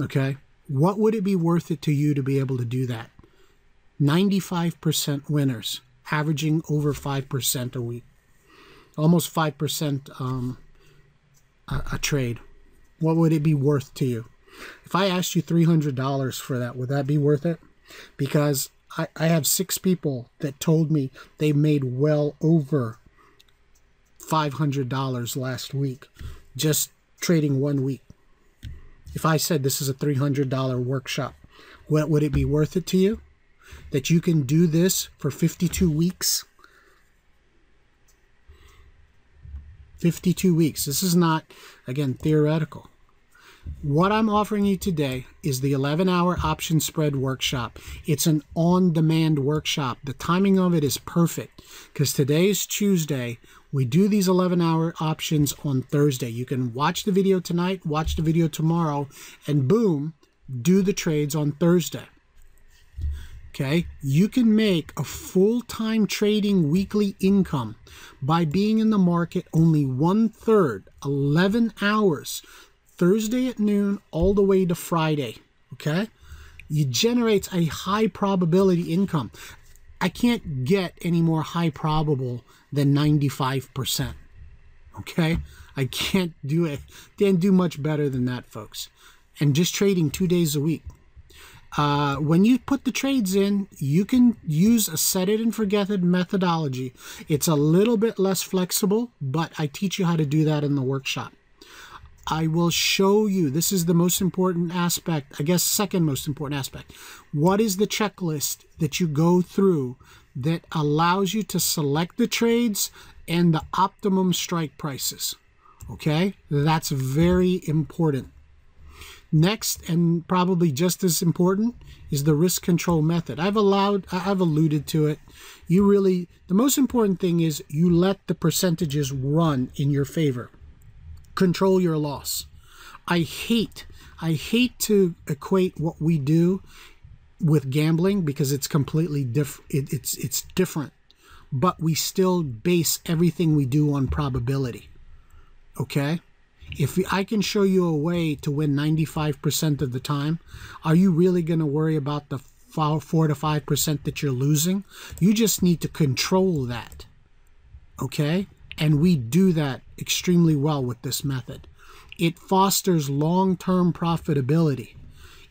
Okay? What would it be worth it to you to be able to do that? 95% winners, averaging over 5% a week, almost 5% a trade. What would it be worth to you? If I asked you $300 for that, would that be worth it? Because I have 6 people that told me they made well over $500 last week just trading 1 week. If I said this is a $300 workshop, what would it be worth it to you? That you can do this for 52 weeks? 52 weeks. This is not, again, theoretical. What I'm offering you today is the 11-hour option spread workshop. It's an on-demand workshop. The timing of it is perfect because today is Tuesday. We do these 11-hour options on Thursday. You can watch the video tonight, watch the video tomorrow, and boom, do the trades on Thursday. Okay, you can make a full-time trading weekly income by being in the market only 1/3, 11 hours, Thursday at noon all the way to Friday, okay? It generates a high probability income. I can't get any more high probable than 95%, okay? I can't do it. Didn't do much better than that, folks. And just trading 2 days a week. When you put the trades in, you can use a set it and forget it methodology. It's a little bit less flexible, but I teach you how to do that in the workshop. I will show you, this is the most important aspect, I guess second most important aspect. What is the checklist that you go through that allows you to select the trades and the optimum strike prices? Okay, that's very important. Next, and probably just as important, is the risk control method. I've alluded to it. The most important thing is you let the percentages run in your favor. Control your loss. I hate to equate what we do with gambling because it's completely different. It's different, but we still base everything we do on probability. Okay? If I can show you a way to win 95% of the time, are you really going to worry about the 4 to 5% that you're losing? You just need to control that. Okay? And we do that extremely well with this method. It fosters long-term profitability.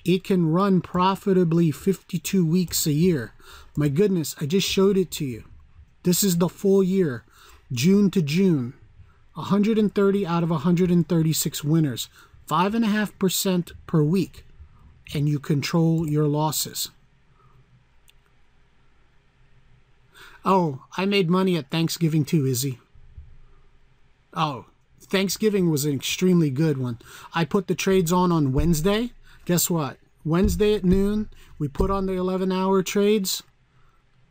It can run profitably 52 weeks a year. My goodness, I just showed it to you. This is the full year, June to June. 130 out of 136 winners, 5.5% per week, and you control your losses. Oh, I made money at Thanksgiving too, Izzy. Oh, Thanksgiving was an extremely good one. I put the trades on Wednesday. Guess what? Wednesday at noon, we put on the 11-hour trades.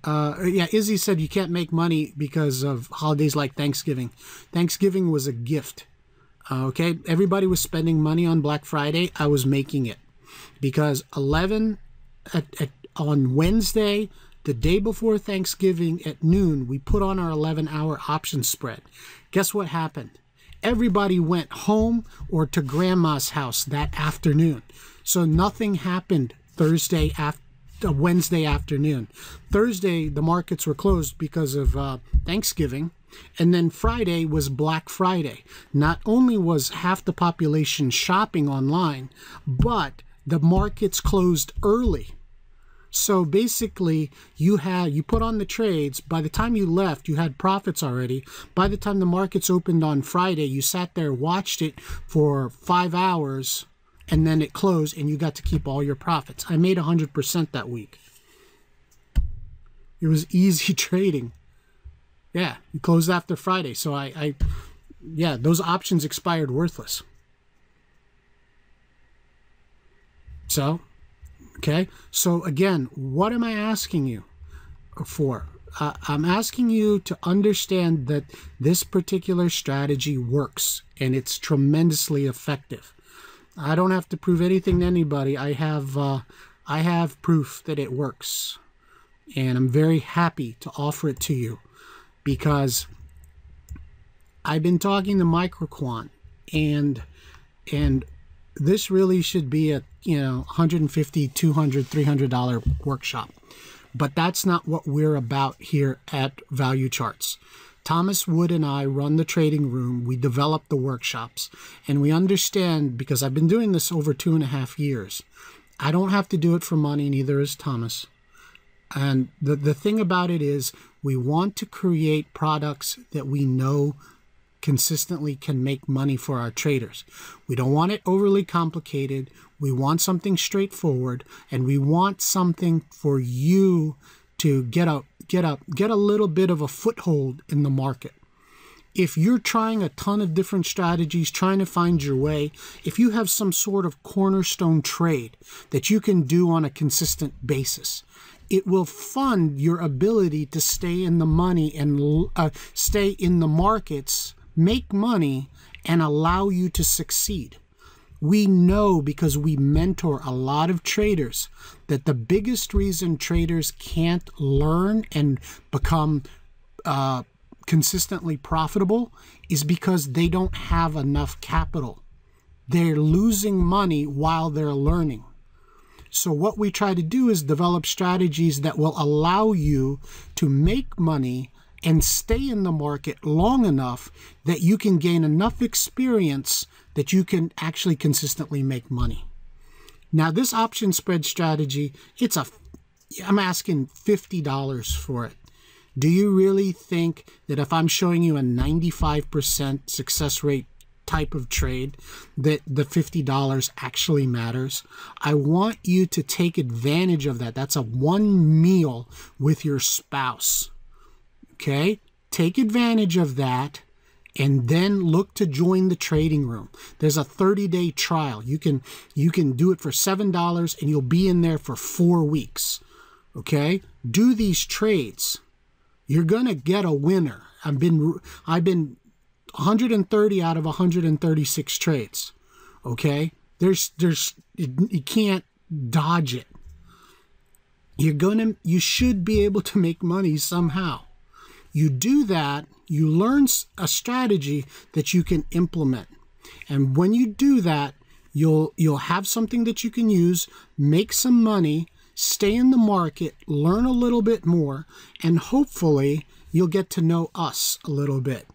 Yeah, Izzy said you can't make money because of holidays like Thanksgiving. Thanksgiving was a gift. Okay, everybody was spending money on Black Friday. I was making it because on Wednesday, the day before Thanksgiving at noon, we put on our 11-hour option spread. Guess what happened? Everybody went home or to grandma's house that afternoon. So nothing happened Wednesday afternoon. Thursday, the markets were closed because of Thanksgiving. And then Friday was Black Friday. Not only was half the population shopping online, but the markets closed early. So basically, you put on the trades. By the time you left, you had profits already. By the time the markets opened on Friday, you sat there, watched it for 5 hours, and then it closed, and you got to keep all your profits. I made 100% that week. It was easy trading. Yeah, it closed after Friday. So yeah, those options expired worthless. So, okay. So again, what am I asking you for? I'm asking you to understand that this particular strategy works, and it's tremendously effective. I don't have to prove anything to anybody. I have proof that it works, and I'm very happy to offer it to you because I've been talking to MicroQuant, and this really should be a $150, $200, $300 workshop, but that's not what we're about here at Value Charts. Thomas Wood and I run the trading room. We develop the workshops, and we understand, because I've been doing this over 2.5 years. I don't have to do it for money, neither is Thomas. And the thing about it is we want to create products that we know consistently can make money for our traders. We don't want it overly complicated. We want something straightforward, and we want something for you to get a little bit of a foothold in the market. If you're trying a ton of different strategies, trying to find your way, if you have some sort of cornerstone trade that you can do on a consistent basis, it will fund your ability to stay in the money and stay in the markets, make money, and allow you to succeed. We know, because we mentor a lot of traders, that the biggest reason traders can't learn and become consistently profitable is because they don't have enough capital. they're losing money while they're learning. So what we try to do is develop strategies that will allow you to make money and stay in the market long enough that you can gain enough experience that you can actually consistently make money. Now, this option spread strategy, I'm asking $50 for it. Do you really think that if I'm showing you a 95% success rate type of trade, that the $50 actually matters? I want you to take advantage of that. That's a one meal with your spouse. Okay? Take advantage of that and then look to join the trading room. There's a 30-day trial. You can do it for $7 and you'll be in there for 4 weeks. Okay? Do these trades. You're gonna get a winner. I've been 130 out of 136 trades. Okay? You can't dodge it. You should be able to make money somehow. You do that, you learn a strategy that you can implement. And when you do that, you'll have something that you can use, make some money, stay in the market, learn a little bit more, and hopefully you'll get to know us a little bit.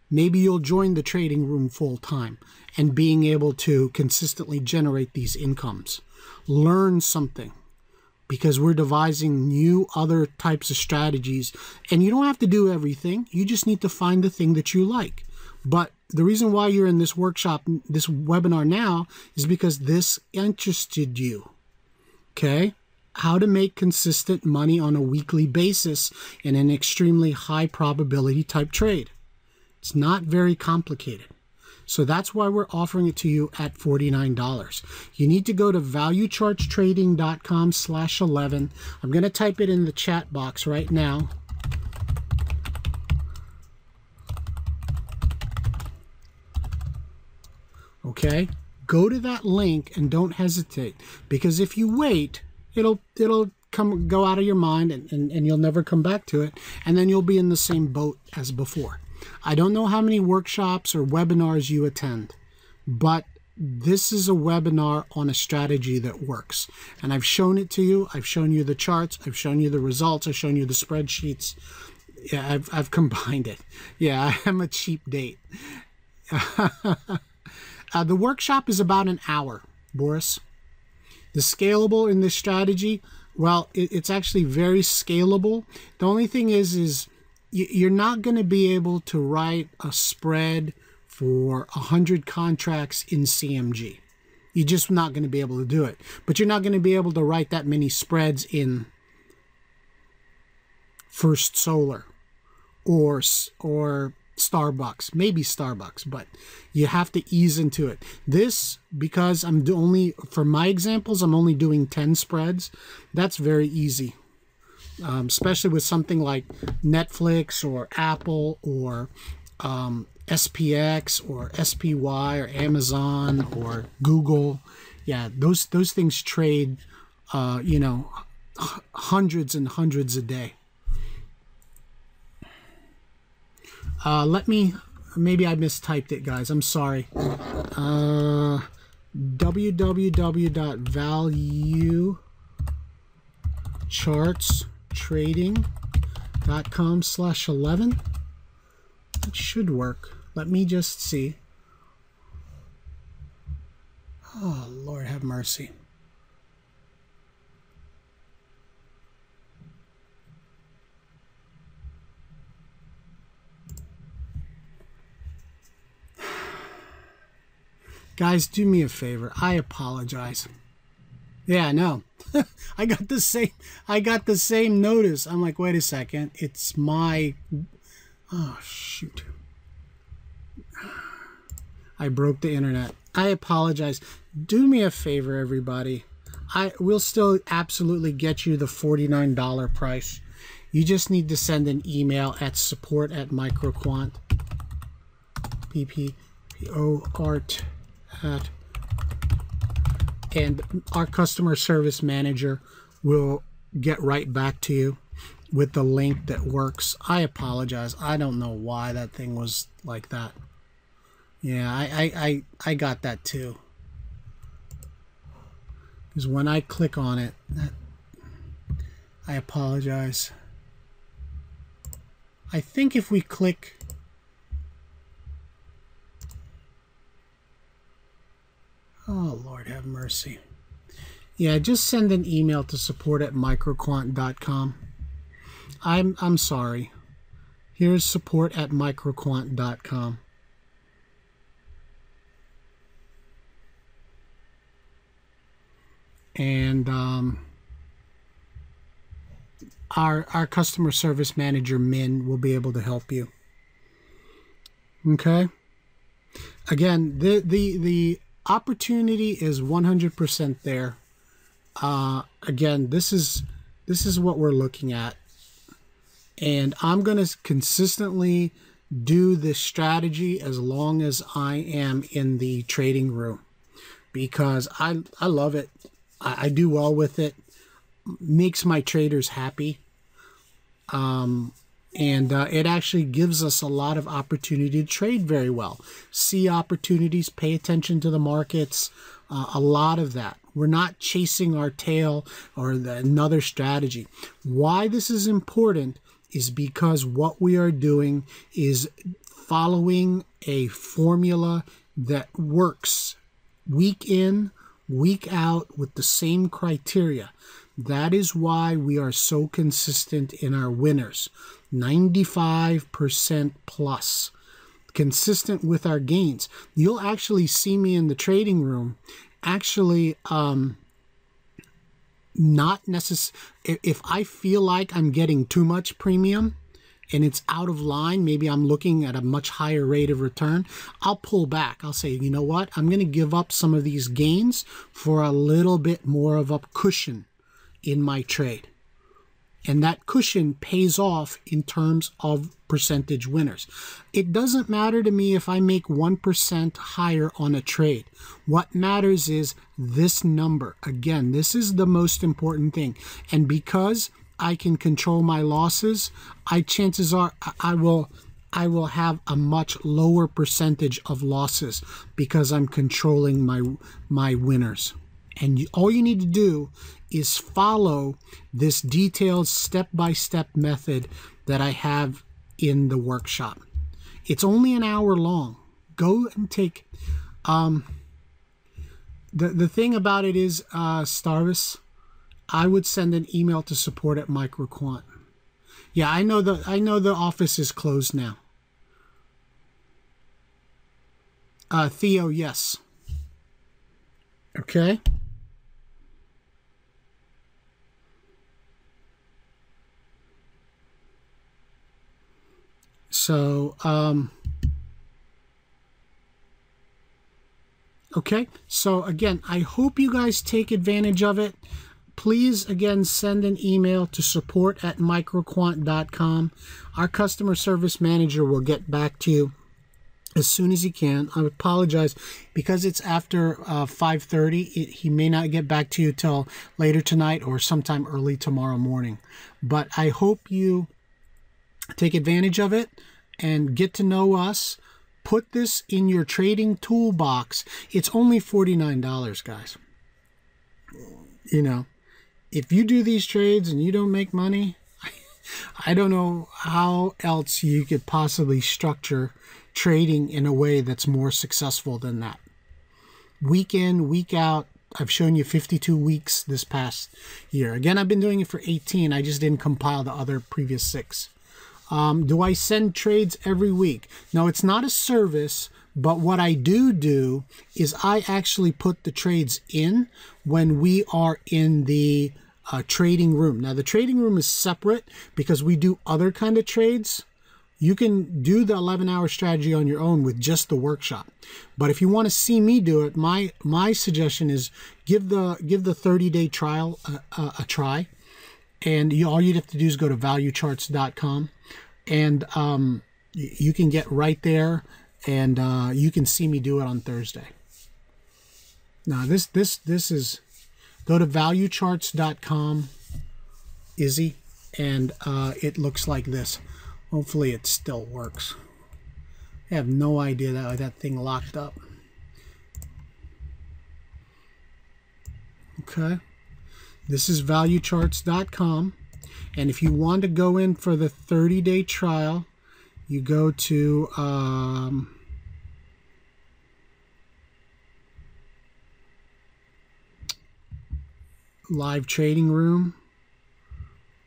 Maybe you'll join the trading room full time and being able to consistently generate these incomes. Learn something, because we're devising new other types of strategies, and you don't have to do everything. You just need to find the thing that you like. But the reason why you're in this workshop, this webinar now, is because this interested you. Okay? How to make consistent money on a weekly basis in an extremely high probability type trade. It's not very complicated. So that's why we're offering it to you at $49. You need to go to valuechartstrading.com/11. I'm going to type it in the chat box right now. Okay? Go to that link and don't hesitate, because if you wait, it'll go out of your mind and you'll never come back to it, and then you'll be in the same boat as before. I don't know how many workshops or webinars you attend, but this is a webinar on a strategy that works. And I've shown it to you. I've shown you the charts. I've shown you the results. I've shown you the spreadsheets. Yeah, I've combined it. Yeah, I am a cheap date. The workshop is about an hour, Boris. The scalable in this strategy, well, it's actually very scalable. The only thing is you're not going to be able to write a spread for 100 contracts in CMG. You're just not going to be able to do it. But you're not going to be able to write that many spreads in First Solar or Starbucks, maybe Starbucks, but you have to ease into it. This, because for my examples, I'm only doing 10 spreads. That's very easy. Especially with something like Netflix or Apple or SPX or SPY or Amazon or Google. Yeah, those things trade, hundreds and hundreds a day. Maybe I mistyped it, guys. I'm sorry. www.valuechartstrading.com/11. It should work. Let me just see. Oh, Lord have mercy. Guys, do me a favor. I apologize. Yeah, no. I got the same notice. I'm like, wait a second. It's my... Oh, shoot. I broke the internet. I apologize. Do me a favor, everybody. We'll still absolutely get you the $49 price. You just need to send an email at support@microquant. PPOART. And our customer service manager will get right back to you with the link that works. I apologize. I don't know why that thing was like that. Yeah, I got that too. Because when I click on it, I apologize. I think if we click, oh Lord have mercy. Yeah, just send an email to support@microquant.com. I'm sorry. Here's support@microquant.com. And our customer service manager, Min, will be able to help you. Okay? Again, the opportunity is 100% there. Again, this is what we're looking at. And I'm going to consistently do this strategy as long as I am in the trading room, because I love it. I do well with it. Makes my traders happy. And it actually gives us a lot of opportunity to trade very well. See opportunities, pay attention to the markets, a lot of that. We're not chasing our tail or another strategy. Why this is important is because what we are doing is following a formula that works week in, week out with the same criteria. That is why we are so consistent in our winners, 95% plus, consistent with our gains. You'll actually see me in the trading room actually not necessarily, if I feel like I'm getting too much premium and it's out of line, maybe I'm looking at a much higher rate of return, I'll pull back. I'll say, you know what, I'm going to give up some of these gains for a little bit more of a cushion in my trade. And that cushion pays off in terms of percentage winners. It doesn't matter to me if I make 1% higher on a trade. What matters is this number. Again, this is the most important thing. And because I can control my losses, chances are I will have a much lower percentage of losses because I'm controlling my winners. And all you need to do is follow this detailed step-by-step method that I have in the workshop. It's only an hour long. Go and take. The thing about it is, Starvis, I would send an email to support@microquant. Yeah, I know the office is closed now. Theo, yes. Okay. So, okay. So again, I hope you guys take advantage of it. Please, again, send an email to support@microquant.com. Our customer service manager will get back to you as soon as he can. I apologize because it's after 5:30. He may not get back to you till later tonight or sometime early tomorrow morning. But I hope you take advantage of it and get to know us. Put this in your trading toolbox. It's only $49, guys. You know, if you do these trades and you don't make money, I don't know how else you could possibly structure trading in a way that's more successful than that. Week in, week out. I've shown you 52 weeks this past year. Again, I've been doing it for 18. I just didn't compile the other previous 6. Do I send trades every week? No, it's not a service, but what I do is I actually put the trades in when we are in the trading room. Now, the trading room is separate because we do other kind of trades. You can do the 11-hour strategy on your own with just the workshop. But if you want to see me do it, my suggestion is give the 30-day trial a try. And all you'd have to do is go to valuecharts.com, and you can get right there, and you can see me do it on Thursday. Now this is, go to valuecharts.com, Izzy, and it looks like this. Hopefully it still works. I have no idea that thing locked up. Okay. This is valuecharts.com. And if you want to go in for the 30-day trial, you go to live trading room.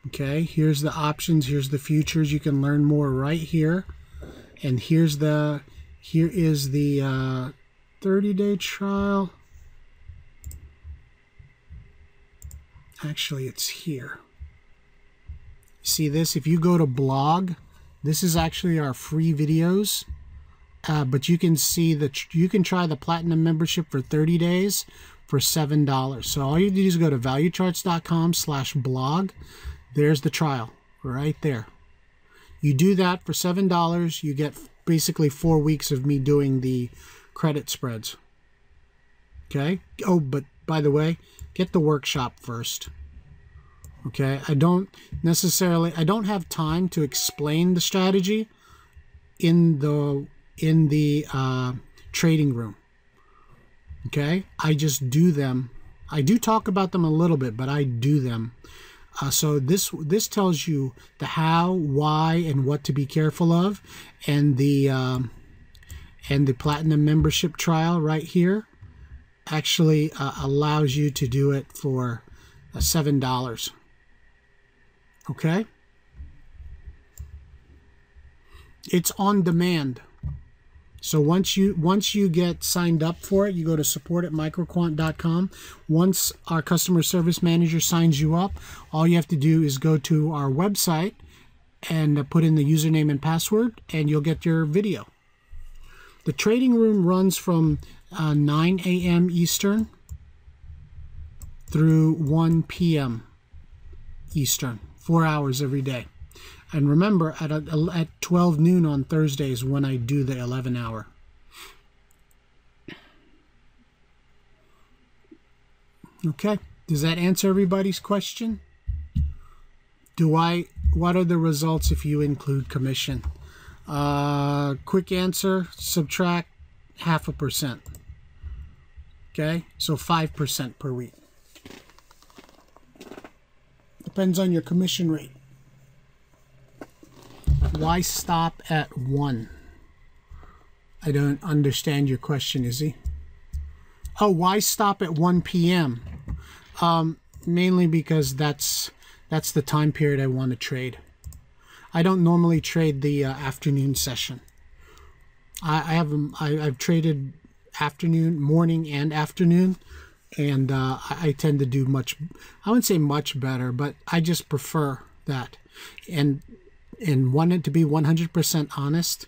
Okay, here's the options, here's the futures. You can learn more right here. And here is the 30-day trial. Actually, it's here. See this? If you go to blog, this is actually our free videos. But you can see that you can try the platinum membership for 30 days for $7. So all you do is go to valuecharts.com/blog. There's the trial right there. You do that for $7. You get basically 4 weeks of me doing the credit spreads. Okay. Oh, but by the way, get the workshop first. Okay. I don't have time to explain the strategy in the trading room. Okay. I just do them. I do talk about them a little bit, but I do them. So this tells you the how, why, and what to be careful of, and the platinum membership trial right here actually allows you to do it for $7. Okay, it's on demand. So once you get signed up for it, you go to support@microquant.com. Once our customer service manager signs you up, all you have to do is go to our website and put in the username and password, and you'll get your video. The trading room runs from 9 a.m. Eastern through 1 p.m. Eastern, 4 hours every day. And remember, at 12 noon on Thursdays when I do the 11-hour. Okay, does that answer everybody's question? What are the results if you include commission? Quick answer, subtract 0.5%. Okay, so 5% per week. Depends on your commission rate. Why stop at 1? I don't understand your question, Izzy. Oh, why stop at 1 p.m.? Mainly because that's the time period I want to trade. I don't normally trade the afternoon session. I've traded afternoon, morning, and afternoon, and I tend to do I wouldn't say much better, but I just prefer that. And wanted to be 100% honest,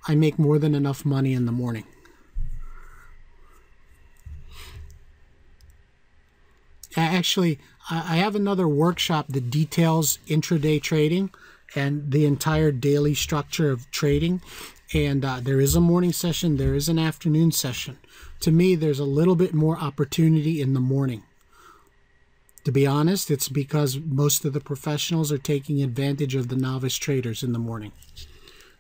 I make more than enough money in the morning. Actually, I have another workshop that details intraday trading and the entire daily structure of trading. And there is a morning session, there is an afternoon session. To me, there's a little bit more opportunity in the morning. To be honest, it's because most of the professionals are taking advantage of the novice traders in the morning.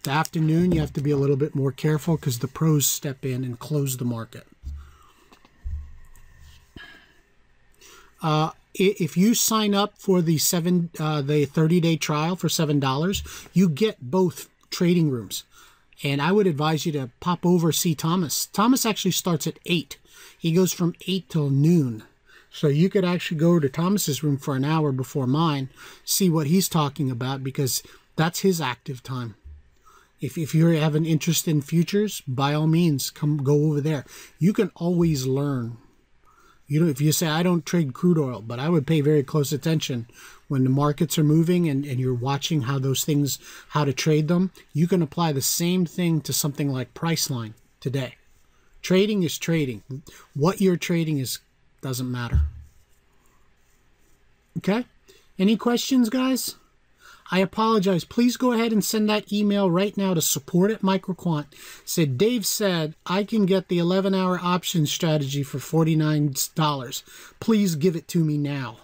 The afternoon, you have to be a little bit more careful because the pros step in and close the market. If you sign up for the 30-day trial for $7, you get both trading rooms. And I would advise you to pop over, see Thomas. Thomas actually starts at 8. He goes from 8 till noon. So you could actually go to Thomas's room for an hour before mine, see what he's talking about, because that's his active time. If you have an interest in futures, by all means, go over there. You can always learn. If you say, I don't trade crude oil, but I would pay very close attention when the markets are moving and you're watching how to trade them. You can apply the same thing to something like Priceline today. Trading is trading. What you're trading doesn't matter. Okay? Any questions, guys? I apologize. Please go ahead and send that email right now to support@microquant. Said, Dave said, I can get the 11-hour option strategy for $49. Please give it to me now.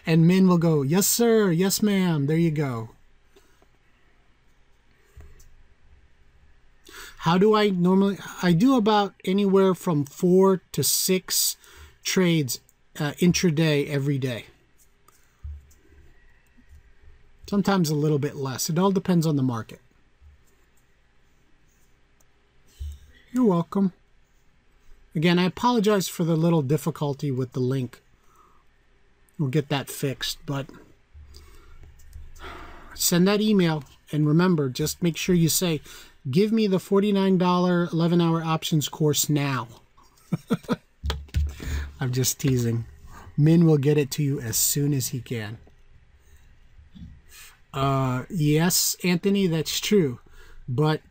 And Min will go, yes, sir. Yes, ma'am. There you go. How do I normally? I do about anywhere from 4 to 6 trades intraday every day. Sometimes a little bit less. It all depends on the market. You're welcome. Again, I apologize for the little difficulty with the link. We'll get that fixed, but send that email. And remember, just make sure you say, give me the $49 11-hour options course now. I'm just teasing. Min will get it to you as soon as he can. Yes, Anthony, that's true. But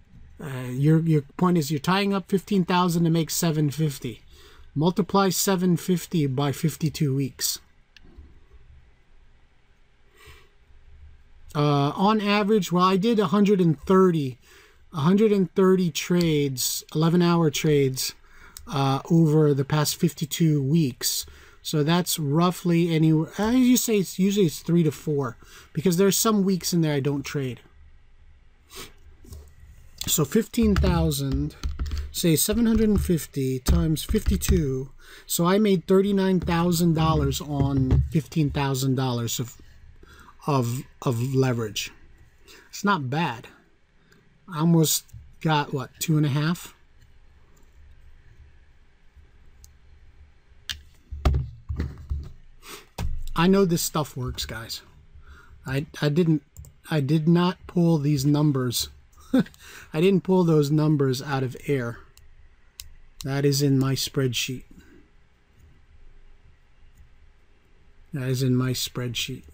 your point is you're tying up $15,000 to make $750. Multiply $750 by 52 weeks. On average, well, I did 130 trades, 11-hour trades over the past 52 weeks. So that's roughly anywhere, as you say, usually it's 3 to 4, because there's some weeks in there I don't trade. So 15,000, say 750 times 52. So I made $39,000 on $15,000 of leverage. It's not bad. I almost got, what, 2.5? I know this stuff works, guys. I did not pull these numbers. I didn't pull those numbers out of air. That is in my spreadsheet. That is in my spreadsheet.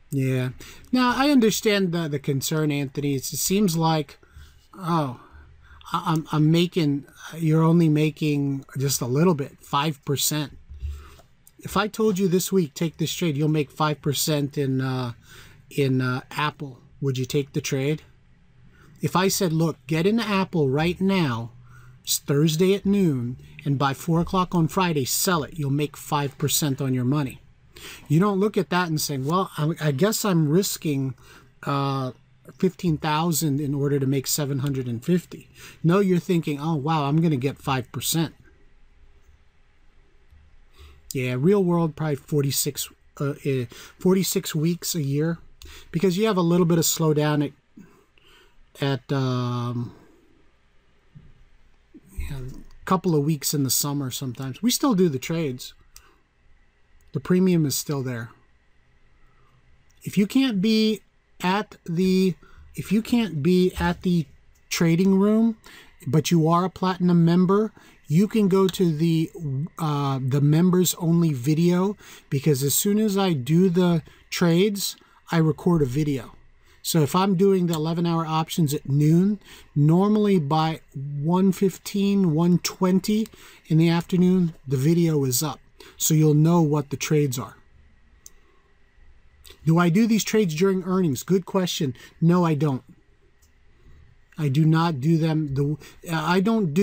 Yeah. Now, I understand the concern, Anthony. It seems like, oh, I'm making, you're only making just a little bit, 5%. If I told you this week, take this trade, you'll make 5% in Apple, would you take the trade? If I said, look, get into Apple right now, it's Thursday at noon, and by 4 o'clock on Friday, sell it, you'll make 5% on your money. You don't look at that and say, well, I guess I'm risking $15,000 in order to make $750. No, you're thinking, oh, wow, I'm going to get 5%. Yeah, real world, probably 46 weeks a year, because you have a little bit of slowdown at a couple of weeks in the summer sometimes. We still do the trades. The premium is still there. If you can't be at the trading room, but you are a platinum member, you can go to the members only video, because as soon as I do the trades, I record a video. So if I'm doing the 11-hour options at noon, normally by 1:15, 1:20 in the afternoon, the video is up. So you'll know what the trades are. Do I do these trades during earnings? Good question. No, I don't. I do not do them. I don't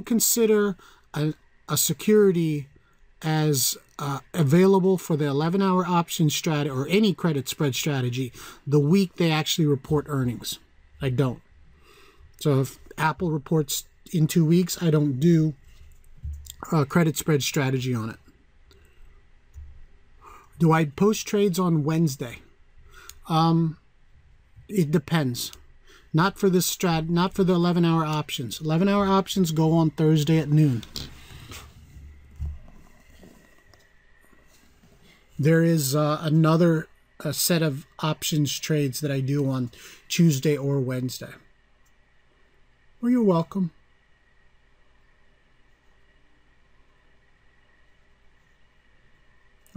consider a security as available for the 11-hour option strategy or any credit spread strategy the week they actually report earnings. I don't. So if Apple reports in 2 weeks, I don't do a credit spread strategy on it. Do I post trades on Wednesday? It depends. Not for this not for the 11-hour options. 11-hour options go on Thursday at noon. There is another set of options trades that I do on Tuesday or Wednesday. Well, you're welcome.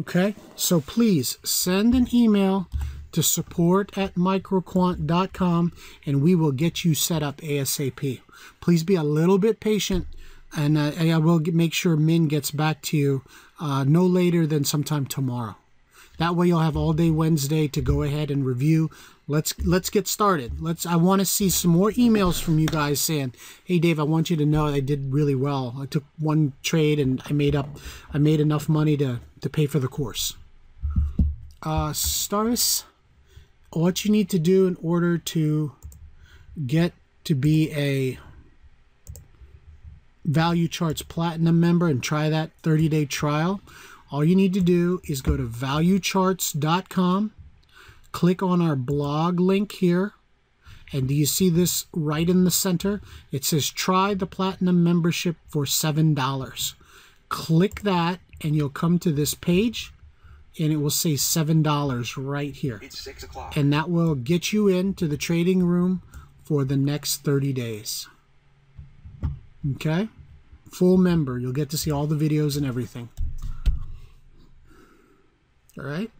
Okay, so please send an email to support@microquant.com and we will get you set up ASAP. Please be a little bit patient, and I will make sure Min gets back to you no later than sometime tomorrow. That way you'll have all day Wednesday to go ahead and review. Let's get started. I want to see some more emails from you guys saying, hey Dave, I want you to know I did really well. I took one trade and I made enough money to pay for the course. Staris, what you need to do in order to get to be a Value Charts Platinum member and try that 30-day trial, all you need to do is go to valuecharts.com, click on our blog link here, and do you see this right in the center? It says try the Platinum membership for $7. Click that and you'll come to this page and it will say $7 right here. It's 6 o'clock. And that will get you into the trading room for the next 30 days. Okay? Full member. You'll get to see all the videos and everything. All right?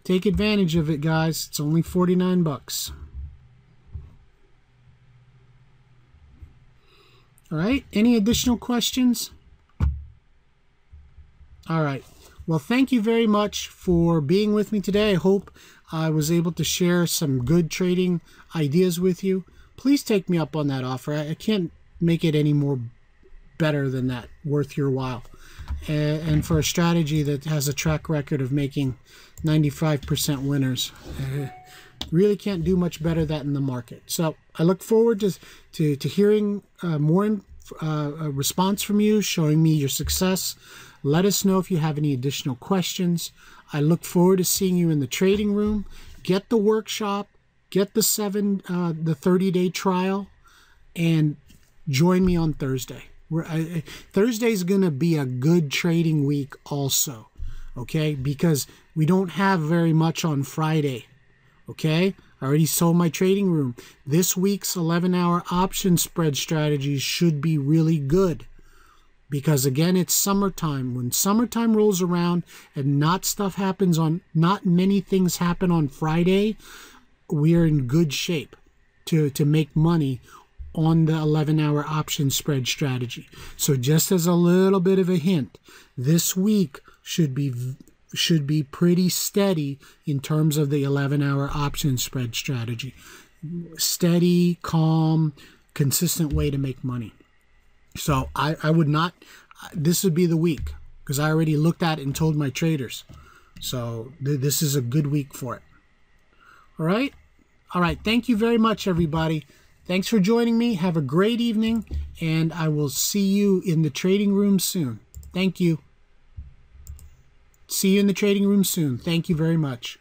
Take advantage of it, guys. It's only 49 bucks. All right? Any additional questions? All right. Well, thank you very much for being with me today. I hope I was able to share some good trading ideas with you. Please take me up on that offer. I can't make it any more better than that, worth your while. And for a strategy that has a track record of making 95% winners, really can't do much better than that in the market. So I look forward to hearing more response from you, showing me your success. Let us know if you have any additional questions. I look forward to seeing you in the trading room. Get the workshop, get the 30-day trial, and join me on Thursday. Thursday's going to be a good trading week also, okay? Because we don't have very much on Friday, okay? I already sold my trading room. This week's 11-hour option spread strategies should be really good. Because again, it's summertime. When summertime rolls around and not many things happen on Friday, we are in good shape to make money on the 11-hour option spread strategy. So just as a little bit of a hint, this week should be pretty steady in terms of the 11-hour option spread strategy. Steady, calm, consistent way to make money. So I would not, this would be the week, because I already looked at it and told my traders. So this is a good week for it. All right? All right. Thank you very much, everybody. Thanks for joining me. Have a great evening, and I will see you in the trading room soon. Thank you. See you in the trading room soon. Thank you very much.